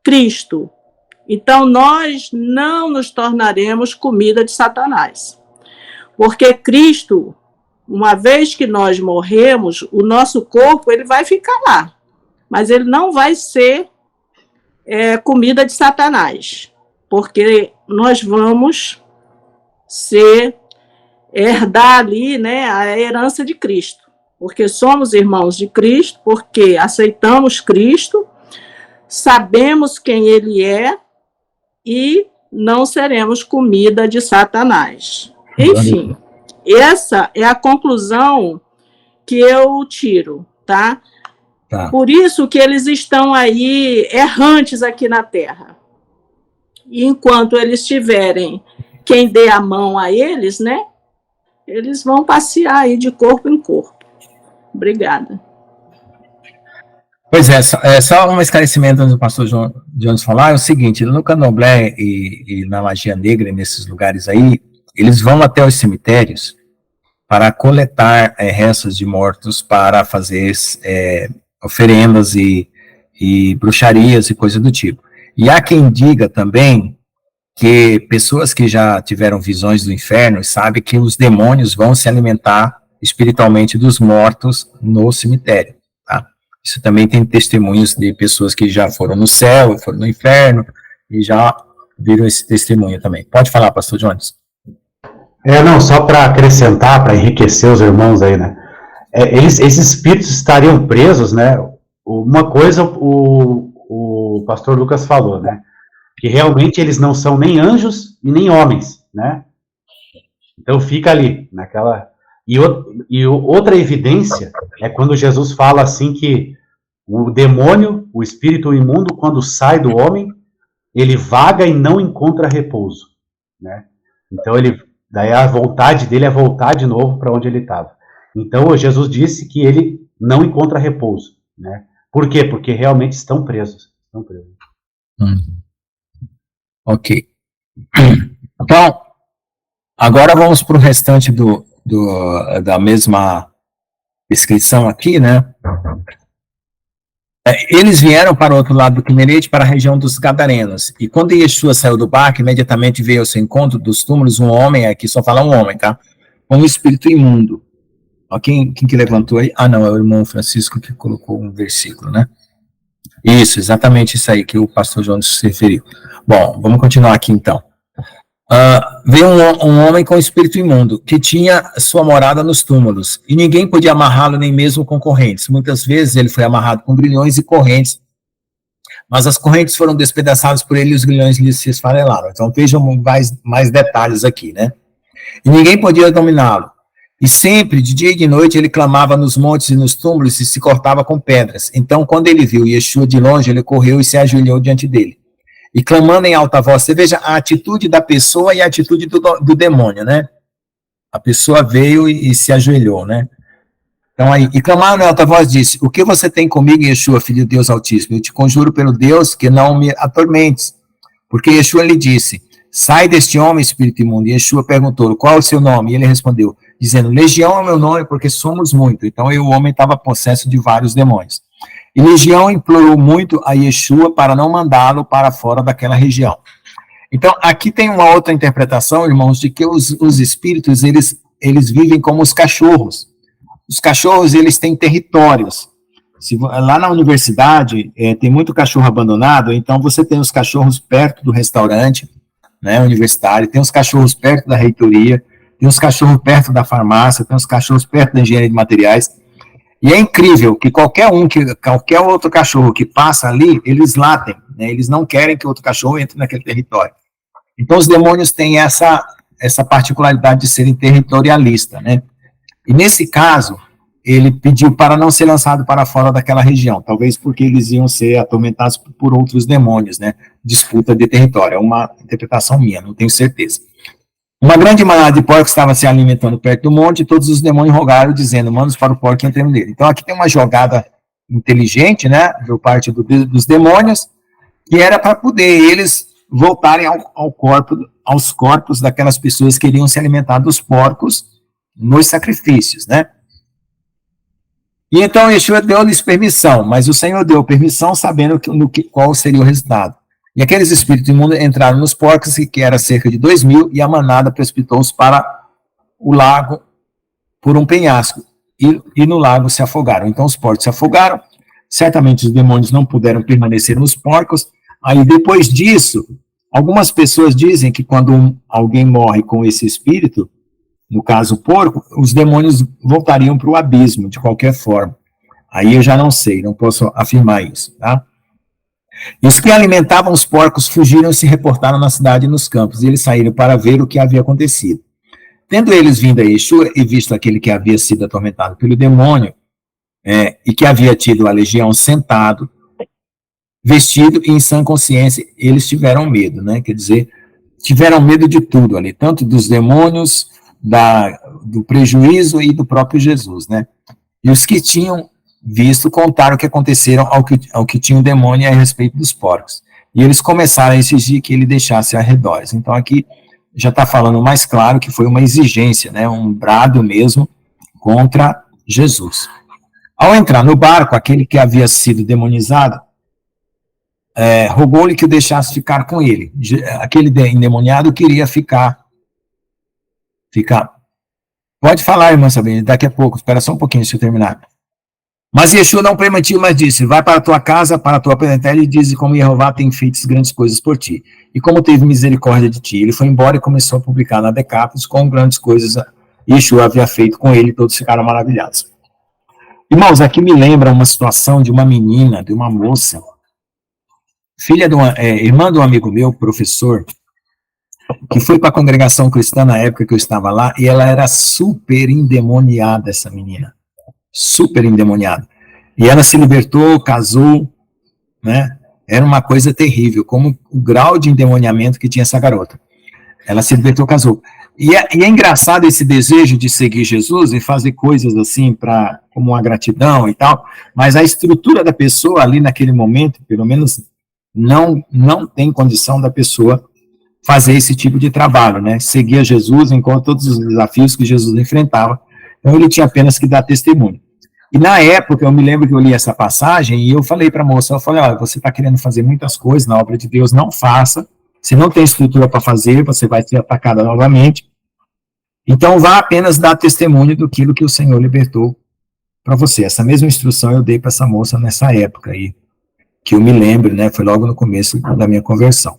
C: Cristo. Então, nós não nos tornaremos comida de Satanás. Porque Cristo, uma vez que nós morremos, o nosso corpo ele vai ficar lá. Mas ele não vai ser comida de Satanás. Porque nós vamos herdar ali, né, a herança de Cristo. Porque somos irmãos de Cristo, porque aceitamos Cristo, sabemos quem ele é e não seremos comida de Satanás. Enfim, essa é a conclusão que eu tiro, tá? Por isso que eles estão aí errantes aqui na Terra. E enquanto eles tiverem quem dê a mão a eles, né? Eles vão passear aí de corpo em corpo. Obrigada.
B: Pois é, só um esclarecimento antes do pastor Jones falar, é o seguinte, no Candomblé e na magia negra, nesses lugares aí, eles vão até os cemitérios para coletar restos de mortos para fazer oferendas e bruxarias e coisa do tipo. E há quem diga também que pessoas que já tiveram visões do inferno sabem que os demônios vão se alimentar espiritualmente dos mortos no cemitério, tá? Isso também tem testemunhos de pessoas que já foram no céu, foram no inferno, e já viram esse testemunho também. Pode falar, pastor Jones.
A: Não, só para acrescentar, para enriquecer os irmãos aí, né? Esses espíritos estariam presos, né? Uma coisa o pastor Lucas falou, né? Que realmente eles não são nem anjos e nem homens, né? Então fica ali, naquela... E outra evidência é quando Jesus fala assim que o demônio, o espírito imundo, quando sai do homem, ele vaga e não encontra repouso, né? Então daí a vontade dele é voltar de novo para onde ele estava. Então Jesus disse que ele não encontra repouso, né? Por quê? Porque realmente estão presos.
B: Ok. Então, agora vamos para o restante da mesma descrição aqui, né? Eles vieram para o outro lado do Quinerete, para a região dos Gadarenos, e quando Yeshua saiu do barco, imediatamente veio ao seu encontro dos túmulos um homem, aqui só fala um homem, tá? Com um espírito imundo. Ó, quem que levantou aí? Não, é o irmão Francisco que colocou um versículo, né? Isso, exatamente isso aí que o pastor João se referiu. Bom, vamos continuar aqui então. Veio um homem com espírito imundo, que tinha sua morada nos túmulos, e ninguém podia amarrá-lo nem mesmo com correntes. Muitas vezes ele foi amarrado com grilhões e correntes, mas as correntes foram despedaçadas por ele e os grilhões lhe se esfarelaram. Então vejam mais detalhes aqui, né? E ninguém podia dominá-lo. E sempre, de dia e de noite, ele clamava nos montes e nos túmulos e se cortava com pedras. Então, quando ele viu Yeshua de longe, ele correu e se ajoelhou diante dele. E clamando em alta voz, você veja a atitude da pessoa e a atitude do demônio, né? A pessoa veio e se ajoelhou, né? Então aí, e clamando em alta voz disse, o que você tem comigo, Yeshua, filho de Deus Altíssimo? Eu te conjuro pelo Deus que não me atormentes. Porque Yeshua lhe disse, sai deste homem, espírito imundo. E Yeshua perguntou, qual é o seu nome? E ele respondeu, dizendo, Legião é o meu nome, porque somos muito. Então o homem estava possesso de vários demônios. E Legião implorou muito a Yeshua para não mandá-lo para fora daquela região. Então, aqui tem uma outra interpretação, irmãos, de que os espíritos, eles vivem como os cachorros. Os cachorros, eles têm territórios. Lá na universidade, tem muito cachorro abandonado, então você tem os cachorros perto do restaurante, né, universitário, tem os cachorros perto da reitoria, tem os cachorros perto da farmácia, tem os cachorros perto da engenharia de materiais. E é incrível que qualquer outro cachorro que passa ali, eles latem, né? Eles não querem que outro cachorro entre naquele território. Então, os demônios têm essa particularidade de serem territorialistas, né? E nesse caso, ele pediu para não ser lançado para fora daquela região, talvez porque eles iam ser atormentados por outros demônios, né? Disputa de território, é uma interpretação minha, não tenho certeza. Uma grande manada de porcos estava se alimentando perto do monte, e todos os demônios rogaram, dizendo, manda para o porco e entremos nele. Então, aqui tem uma jogada inteligente, né, por parte dos demônios, que era para poder eles voltarem aos corpos daquelas pessoas que iriam se alimentar dos porcos nos sacrifícios, né. E então, Yeshua deu-lhes permissão, mas o Senhor deu permissão sabendo qual seria o resultado. E aqueles espíritos imundos entraram nos porcos, que era cerca de 2.000, e a manada precipitou-os para o lago por um penhasco, e no lago se afogaram. Então os porcos se afogaram, certamente os demônios não puderam permanecer nos porcos. Aí depois disso, algumas pessoas dizem que quando alguém morre com esse espírito, no caso o porco, os demônios voltariam para o abismo, de qualquer forma. Aí eu já não sei, não posso afirmar isso, tá? E os que alimentavam os porcos fugiram e se reportaram na cidade e nos campos, e eles saíram para ver o que havia acontecido. Tendo eles vindo a Yeshua e visto aquele que havia sido atormentado pelo demônio, e que havia tido a legião sentado, vestido e em sã consciência, eles tiveram medo, né? Quer dizer, tiveram medo de tudo ali, tanto dos demônios, do prejuízo e do próprio Jesus, né? E os que tinham visto contaram o que aconteceram ao que tinha o demônio a respeito dos porcos. E eles começaram a exigir que ele deixasse arredores. Então aqui já está falando mais claro que foi uma exigência, né, um brado mesmo contra Jesus. Ao entrar no barco, aquele que havia sido demonizado rogou-lhe que o deixasse ficar com ele. Aquele endemoniado queria ficar. Pode falar, irmã Sabrina, daqui a pouco, espera só um pouquinho, deixa eu terminar. Mas Yeshua não permitiu, mas disse, vai para a tua casa, para a tua parentela, e diz como Jeová tem feito grandes coisas por ti, e como teve misericórdia de ti. Ele foi embora e começou a publicar na Decápolis como grandes coisas Yeshua havia feito com ele, e todos ficaram maravilhados. Irmãos, aqui me lembra uma situação de uma menina, de uma moça, filha de irmã de um amigo meu, professor, que foi para a congregação cristã na época que eu estava lá, e ela era super endemoniada, essa menina. Super endemoniada. E ela se libertou, casou, né? Era uma coisa terrível, como o grau de endemoniamento que tinha essa garota. Ela se libertou, casou. E é engraçado esse desejo de seguir Jesus e fazer coisas assim, como uma gratidão e tal, mas a estrutura da pessoa ali naquele momento, pelo menos, não tem condição da pessoa fazer esse tipo de trabalho, né? Seguir a Jesus enquanto todos os desafios que Jesus enfrentava. Então, ele tinha apenas que dar testemunho. E na época, eu me lembro que eu li essa passagem e eu falei para a moça, eu falei, olha, você está querendo fazer muitas coisas na obra de Deus, não faça. Você não tem estrutura para fazer, você vai ser atacada novamente. Então, vá apenas dar testemunho daquilo que o Senhor libertou para você. Essa mesma instrução eu dei para essa moça nessa época aí, que eu me lembro, né? Foi logo no começo da minha conversão.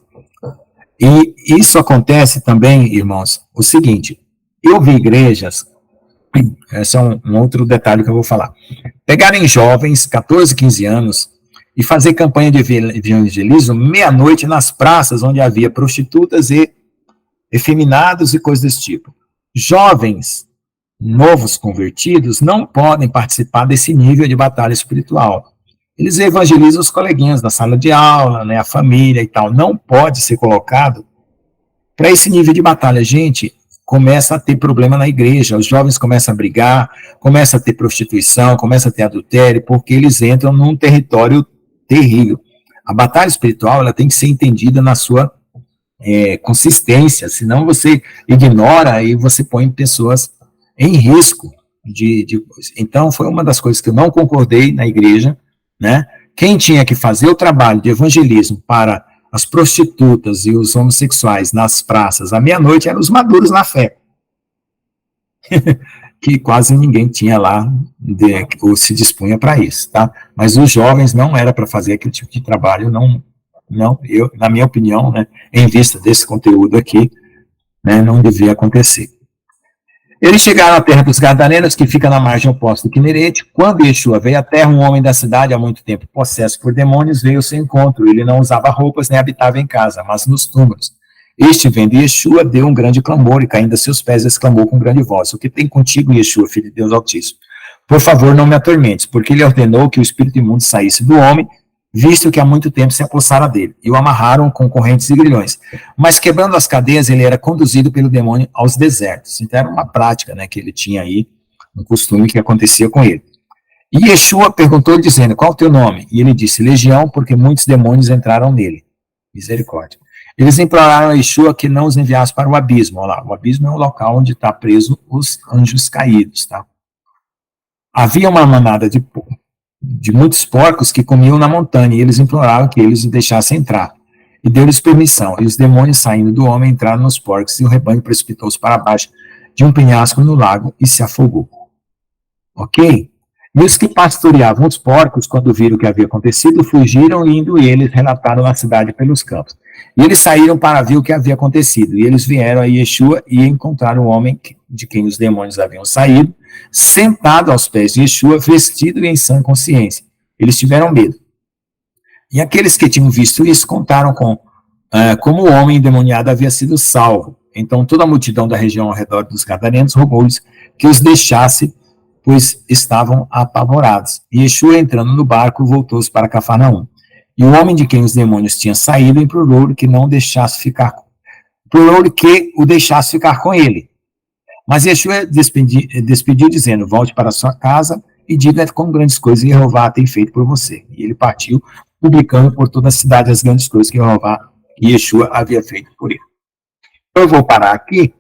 B: E isso acontece também, irmãos, o seguinte, eu vi igrejas, esse é um outro detalhe que eu vou falar, pegarem jovens, 14, 15 anos, e fazer campanha de evangelismo meia-noite nas praças onde havia prostitutas e efeminados e coisas desse tipo. Jovens novos convertidos não podem participar desse nível de batalha espiritual. Eles evangelizam os coleguinhas da sala de aula, né, a família e tal. Não pode ser colocado para esse nível de batalha. Gente, começa a ter problema na igreja, os jovens começam a brigar, começa a ter prostituição, começa a ter adultério, porque eles entram num território terrível. A batalha espiritual, ela tem que ser entendida na sua consistência, senão você ignora e você põe pessoas em risco Então, foi uma das coisas que eu não concordei na igreja, né? Quem tinha que fazer o trabalho de evangelismo para as prostitutas e os homossexuais nas praças à meia-noite eram os maduros na fé. Que quase ninguém tinha lá, ou se dispunha para isso, tá? Mas os jovens não era para fazer aquele tipo de trabalho, eu, na minha opinião, né, em vista desse conteúdo aqui, né, não devia acontecer. Eles chegaram à terra dos Gadarenos, que fica na margem oposta do Quinerete. Quando Yeshua veio à terra, um homem da cidade, há muito tempo possesso por demônios, veio ao seu encontro. Ele não usava roupas, nem habitava em casa, mas nos túmulos. Este, vendo Yeshua, deu um grande clamor, e caindo a seus pés, exclamou com grande voz: o que tem contigo, Yeshua, filho de Deus Altíssimo? Por favor, não me atormentes, porque ele ordenou que o espírito imundo saísse do homem, visto que há muito tempo se apossara dele, e o amarraram com correntes e grilhões. Mas quebrando as cadeias, ele era conduzido pelo demônio aos desertos. Então era uma prática, né, que ele tinha aí, um costume que acontecia com ele. E Yeshua perguntou, dizendo: qual é o teu nome? E ele disse: Legião, porque muitos demônios entraram nele. Misericórdia. Eles imploraram a Yeshua que não os enviasse para o abismo. Olha lá, o abismo é o local onde está preso os anjos caídos, tá? Havia uma manada de muitos porcos que comiam na montanha, e eles imploraram que eles o deixassem entrar. E deu-lhes permissão, e os demônios, saindo do homem, entraram nos porcos, e o rebanho precipitou-se para baixo de um penhasco no lago e se afogou. Ok? E os que pastoreavam os porcos, quando viram o que havia acontecido, fugiram, e indo eles, relataram na cidade pelos campos. E eles saíram para ver o que havia acontecido, e eles vieram a Yeshua e encontraram o homem de quem os demônios haviam saído, sentado aos pés de Yeshua, vestido e em sã consciência. Eles tiveram medo. E aqueles que tinham visto isso contaram como o homem endemoniado havia sido salvo. Então toda a multidão da região ao redor dos Gadarenos rogou-lhes que os deixasse, pois estavam apavorados. E Yeshua, entrando no barco, voltou-se para Cafarnaum. E o homem de quem os demônios tinham saído implorou-lhe que não deixasse ficar, implorou-lhe que o deixasse ficar com ele. Mas Yeshua despediu, dizendo: volte para sua casa e diga como grandes coisas Jeová tem feito por você. E ele partiu, publicando por toda a cidade as grandes coisas que Yeshua havia feito por ele. Eu vou parar aqui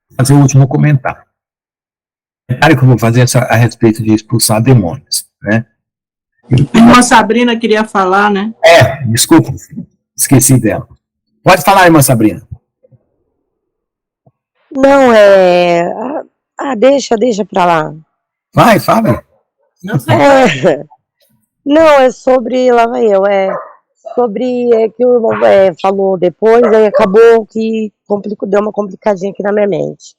B: e fazer o último comentário. O comentário que eu vou fazer é a respeito de expulsar demônios, né?
C: Irmã Sabrina queria falar, né?
B: Desculpa, esqueci dela. Pode falar, irmã Sabrina.
D: Não, deixa pra lá.
B: Vai, fala.
D: Não, é sobre, lá vai eu, sobre que o irmão falou depois, aí acabou que deu uma complicadinha aqui na minha mente.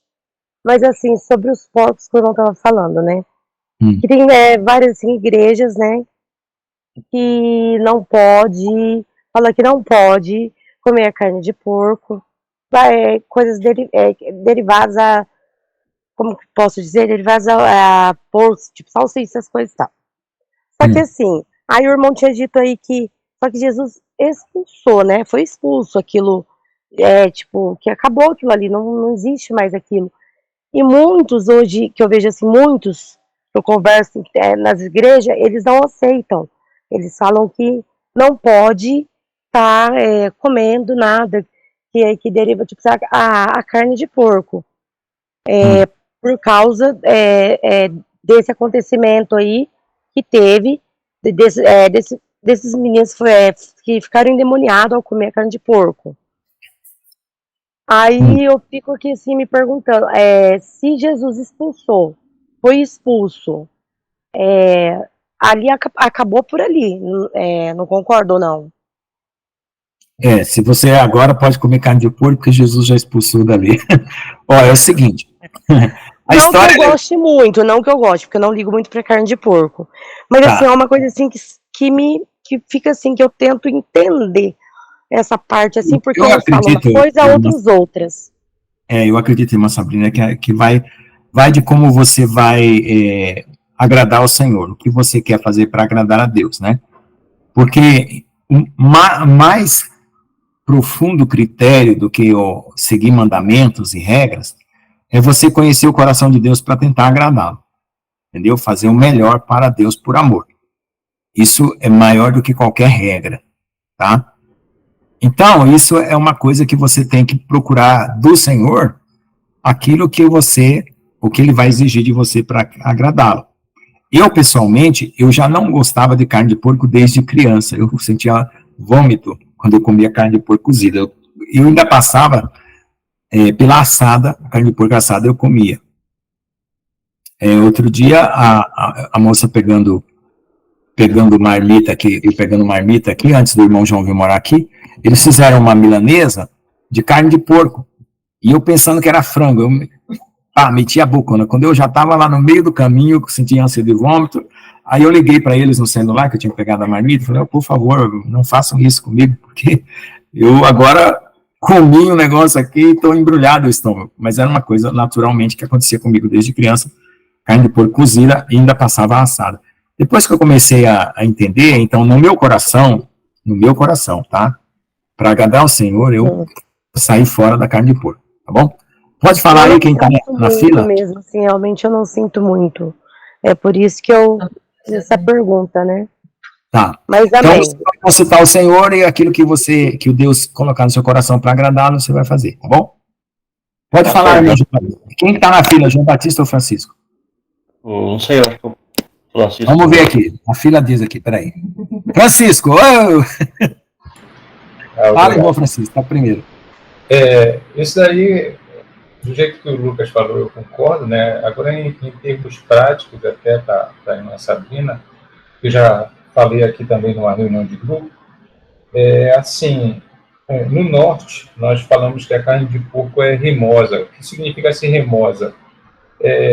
D: Mas assim, sobre os porcos que o irmão tava falando, né? Que tem várias assim, igrejas, né? Que não pode, fala que não pode comer a carne de porco, coisas derivadas a, como que posso dizer, derivadas a porco, tipo salsicha, essas coisas e tal. Só que assim, aí o irmão tinha dito aí só que Jesus expulsou, né, foi expulso aquilo, tipo, que acabou aquilo ali, não existe mais aquilo. E muitos hoje, que eu vejo assim, muitos que eu converso nas igrejas, eles não aceitam. Eles falam que não pode estar comendo nada que deriva, tipo, a carne de porco. Por causa desse acontecimento aí que teve, desses meninos que ficaram endemoniados ao comer a carne de porco. Aí eu fico aqui assim me perguntando, se Jesus foi expulso, ali acabou por ali, não concordo ou não?
B: Se você agora pode comer carne de porco, porque Jesus já expulsou dali. Ó, é o seguinte.
D: Não que eu goste muito, não que eu goste, porque eu não ligo muito pra carne de porco. Mas assim, é uma coisa assim que fica assim, que eu tento entender essa parte, assim, porque eu falo uma coisa, outras.
B: Eu acredito, irmã Sabrina, que vai vai de como você vai agradar ao Senhor, o que você quer fazer para agradar a Deus, né? Porque mais profundo critério do que seguir mandamentos e regras é você conhecer o coração de Deus para tentar agradá-lo, entendeu? Fazer o melhor para Deus por amor. Isso é maior do que qualquer regra, tá? Então, isso é uma coisa que você tem que procurar do Senhor, aquilo que o que Ele vai exigir de você para agradá-lo. Eu, pessoalmente, eu já não gostava de carne de porco desde criança. Eu sentia vômito quando eu comia carne de porco cozida. Eu ainda passava pela assada, a carne de porco assada eu comia. Outro dia, a moça pegando marmita aqui, antes do irmão João vir morar aqui, eles fizeram uma milanesa de carne de porco. E eu pensando que era frango, eu meti a bocona. Quando eu já estava lá no meio do caminho, sentia ânsia de vômito, aí eu liguei para eles no celular, que eu tinha pegado a marmita, e falei, por favor, não façam isso comigo, porque eu agora comi um negócio aqui e estou embrulhado o estômago. Mas era uma coisa, naturalmente, que acontecia comigo desde criança, carne de porco cozida e ainda passava assada. Depois que eu comecei a entender, então, no meu coração, tá? Para agradar ao Senhor, eu saí fora da carne de porco, tá bom? Pode falar aí quem está na fila?
D: Mesmo, assim, realmente eu não sinto muito. É por isso que eu fiz essa pergunta, né?
B: Tá.
D: Mas amém.
B: Então, você vai consultar o Senhor e aquilo que o Deus colocar no seu coração para agradá-lo, você vai fazer, tá bom? Pode falar, irmão. Quem está na fila, João Batista ou Francisco?
H: Não sei, eu acho que Francisco.
B: Vamos ver aqui. A fila diz aqui, peraí. Francisco! Fala, irmão Francisco, tá primeiro.
E: Isso daí, do jeito que o Lucas falou, eu concordo, né? Agora, em termos práticos, até para a irmã Sabrina, que eu já falei aqui também numa reunião de grupo, assim, no norte, nós falamos que a carne de porco é remosa. O que significa ser remosa?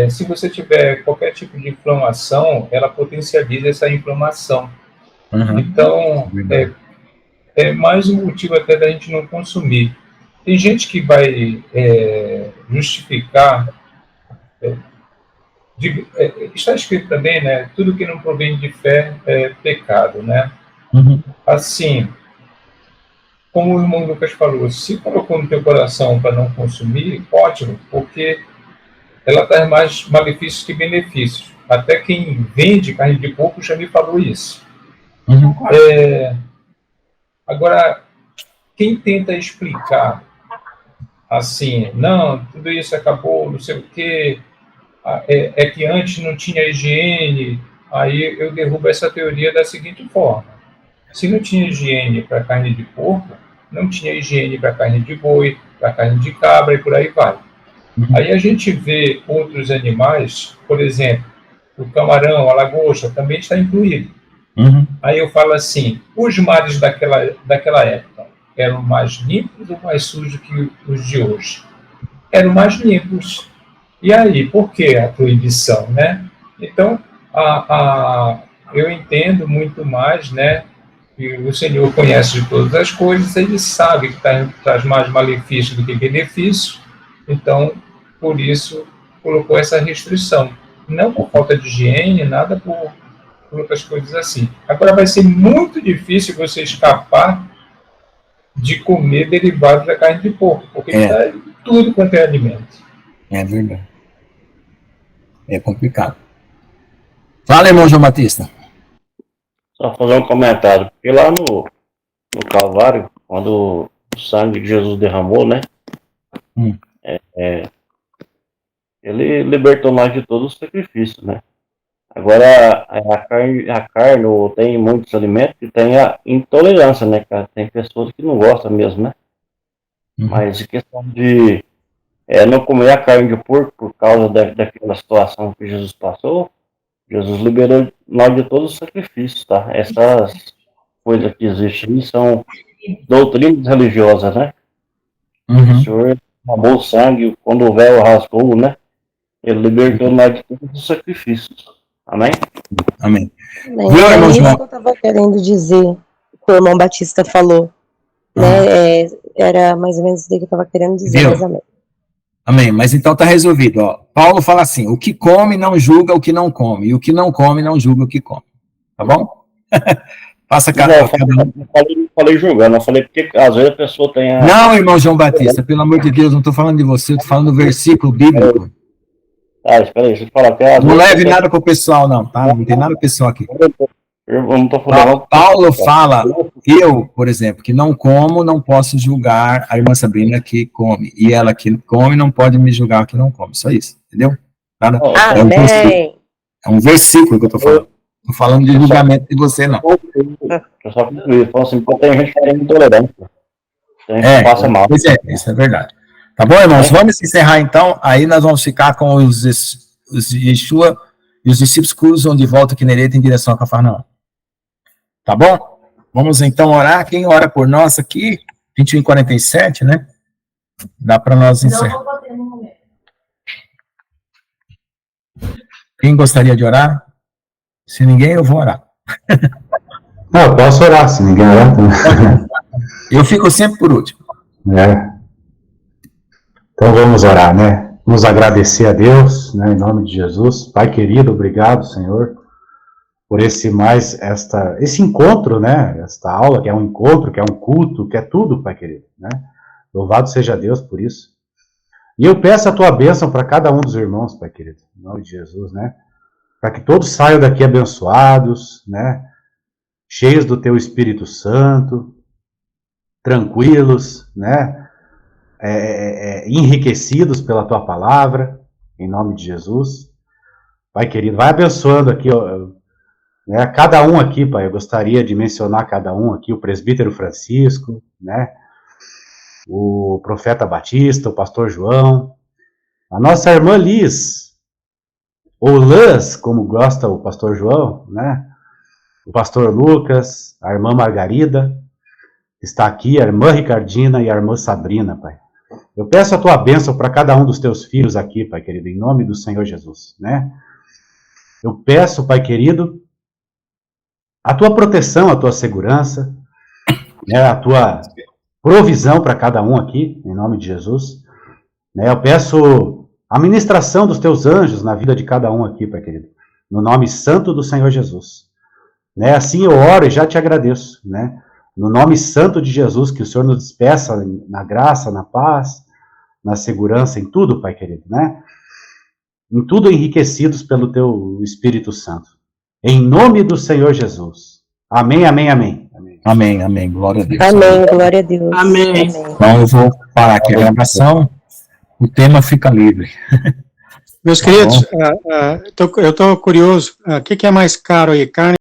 E: Se você tiver qualquer tipo de inflamação, ela potencializa essa inflamação. Uhum. Então, é mais um motivo até da gente não consumir. Tem gente que vai justificar, está escrito também, né? Tudo que não provém de fé é pecado, né? Uhum. Assim, como o irmão Lucas falou, se colocou no teu coração para não consumir, ótimo, porque ela traz mais malefícios que benefícios. Até quem vende carne de porco já me falou isso. Uhum. Agora, quem tenta explicar assim, não, tudo isso acabou, não sei o quê, é que antes não tinha higiene, aí eu derrubo essa teoria da seguinte forma. Se não tinha higiene para carne de porco, não tinha higiene para carne de boi, para carne de cabra e por aí vai. Uhum. Aí a gente vê outros animais, por exemplo, o camarão, a lagosta, também está incluído. Uhum. Aí eu falo assim, os mares daquela época eram mais limpos ou mais sujos que os de hoje? Eram mais limpos. E aí, por que a proibição, né? Então, eu entendo muito mais, né? Que o Senhor conhece de todas as coisas, ele sabe que traz mais malefício do que benefício, então, por isso, colocou essa restrição. Não por falta de higiene, nada por outras coisas assim. Agora, vai ser muito difícil você escapar de comer derivados da carne de porco, porque está em tudo quanto é alimento.
B: É verdade. É complicado. Fala, irmão João Batista.
H: Só fazer um comentário, porque lá no Calvário, quando o sangue de Jesus derramou, né? Ele libertou nós de todo o sacrifício, né? Agora, a carne tem muitos alimentos que tem a intolerância, né, cara? Tem pessoas que não gostam mesmo, né? Uhum. Mas a questão de não comer a carne de porco por causa daquela situação que Jesus passou, Jesus liberou nós de todos os sacrifícios, tá? Essas coisas que existem são doutrinas religiosas, né? Uhum. O Senhor derramou o sangue, quando o véu rasgou, né? Ele libertou nós de todos os sacrifícios. Amém?
B: Amém.
D: É isso que eu estava querendo dizer, que o irmão Batista falou. Né? Era mais ou menos isso que eu estava querendo dizer, mais ou menos.
B: Amém. Mas então está resolvido. Ó. Paulo fala assim: o que come não julga o que não come, e o que não come não julga o que come. Tá bom? Passa cá.
H: Não, falei julgando, eu falei porque às vezes a pessoa tem.
B: Não, irmão João Batista, pelo amor de Deus, não estou falando de você, estou falando do versículo bíblico.
H: Espera aí, deixa eu falar até.
B: Não leve nada pro pessoal, não, tá? Não tem nada pessoal aqui.
H: Eu não tô falando.
B: Paulo fala, eu, por exemplo, que não como, não posso julgar a irmã Sabrina que come. E ela que come não pode me julgar que não come. Só isso, entendeu? Nada.
D: Amém.
B: É um versículo que eu tô falando. Não falando de julgamento de você, não.
H: Eu só fico isso, falo assim, porque tem gente que é intolerante. Tem gente que passa mal.
B: Pois é, isso é verdade. Tá bom, irmãos? Vamos encerrar então. Aí nós vamos ficar com os Yeshua e os discípulos cruzam de volta aqui Nereta em direção a Cafarnaum. Tá bom? Vamos então orar. Quem ora por nós aqui? 21h47, né? Dá para nós encerrar. Quem gostaria de orar? Se ninguém, eu vou orar.
A: Não, eu posso orar, se ninguém orar também.
B: Eu fico sempre por último.
A: Então vamos orar, né? Vamos agradecer a Deus, né, em nome de Jesus. Pai querido, obrigado, Senhor, por esse encontro, né? Esta aula, que é um encontro, que é um culto, que é tudo, Pai querido, né? Louvado seja Deus por isso. E eu peço a tua bênção para cada um dos irmãos, Pai querido, em nome de Jesus, né? Para que todos saiam daqui abençoados, né? Cheios do teu Espírito Santo, tranquilos, né? Enriquecidos pela tua palavra, em nome de Jesus. Pai querido, vai abençoando aqui, né, cada um aqui, Pai. Eu gostaria de mencionar cada um aqui: o presbítero Francisco, né? O profeta Batista, o pastor João, a nossa irmã Liz, ou Lãs, como gosta o pastor João, né? O pastor Lucas, a irmã Margarida, está aqui, a irmã Ricardina e a irmã Sabrina, Pai. Eu peço a tua bênção para cada um dos teus filhos aqui, Pai querido, em nome do Senhor Jesus, né? Eu peço, Pai querido, a tua proteção, a tua segurança, né, a tua provisão para cada um aqui, em nome de Jesus, né? Eu peço a ministração dos teus anjos na vida de cada um aqui, Pai querido, no nome santo do Senhor Jesus, né? Assim eu oro e já te agradeço, né? No nome santo de Jesus, que o Senhor nos despeça na graça, na paz, na segurança, em tudo, Pai querido, né? Em tudo enriquecidos pelo teu Espírito Santo. Em nome do Senhor Jesus. Amém, amém, amém.
B: Amém, amém. Glória a Deus.
D: Amém, glória a Deus.
C: Amém.
B: Então eu vou parar aqui a gravação. O tema fica livre.
G: Meus queridos, eu estou curioso. O que é mais caro aí? Carne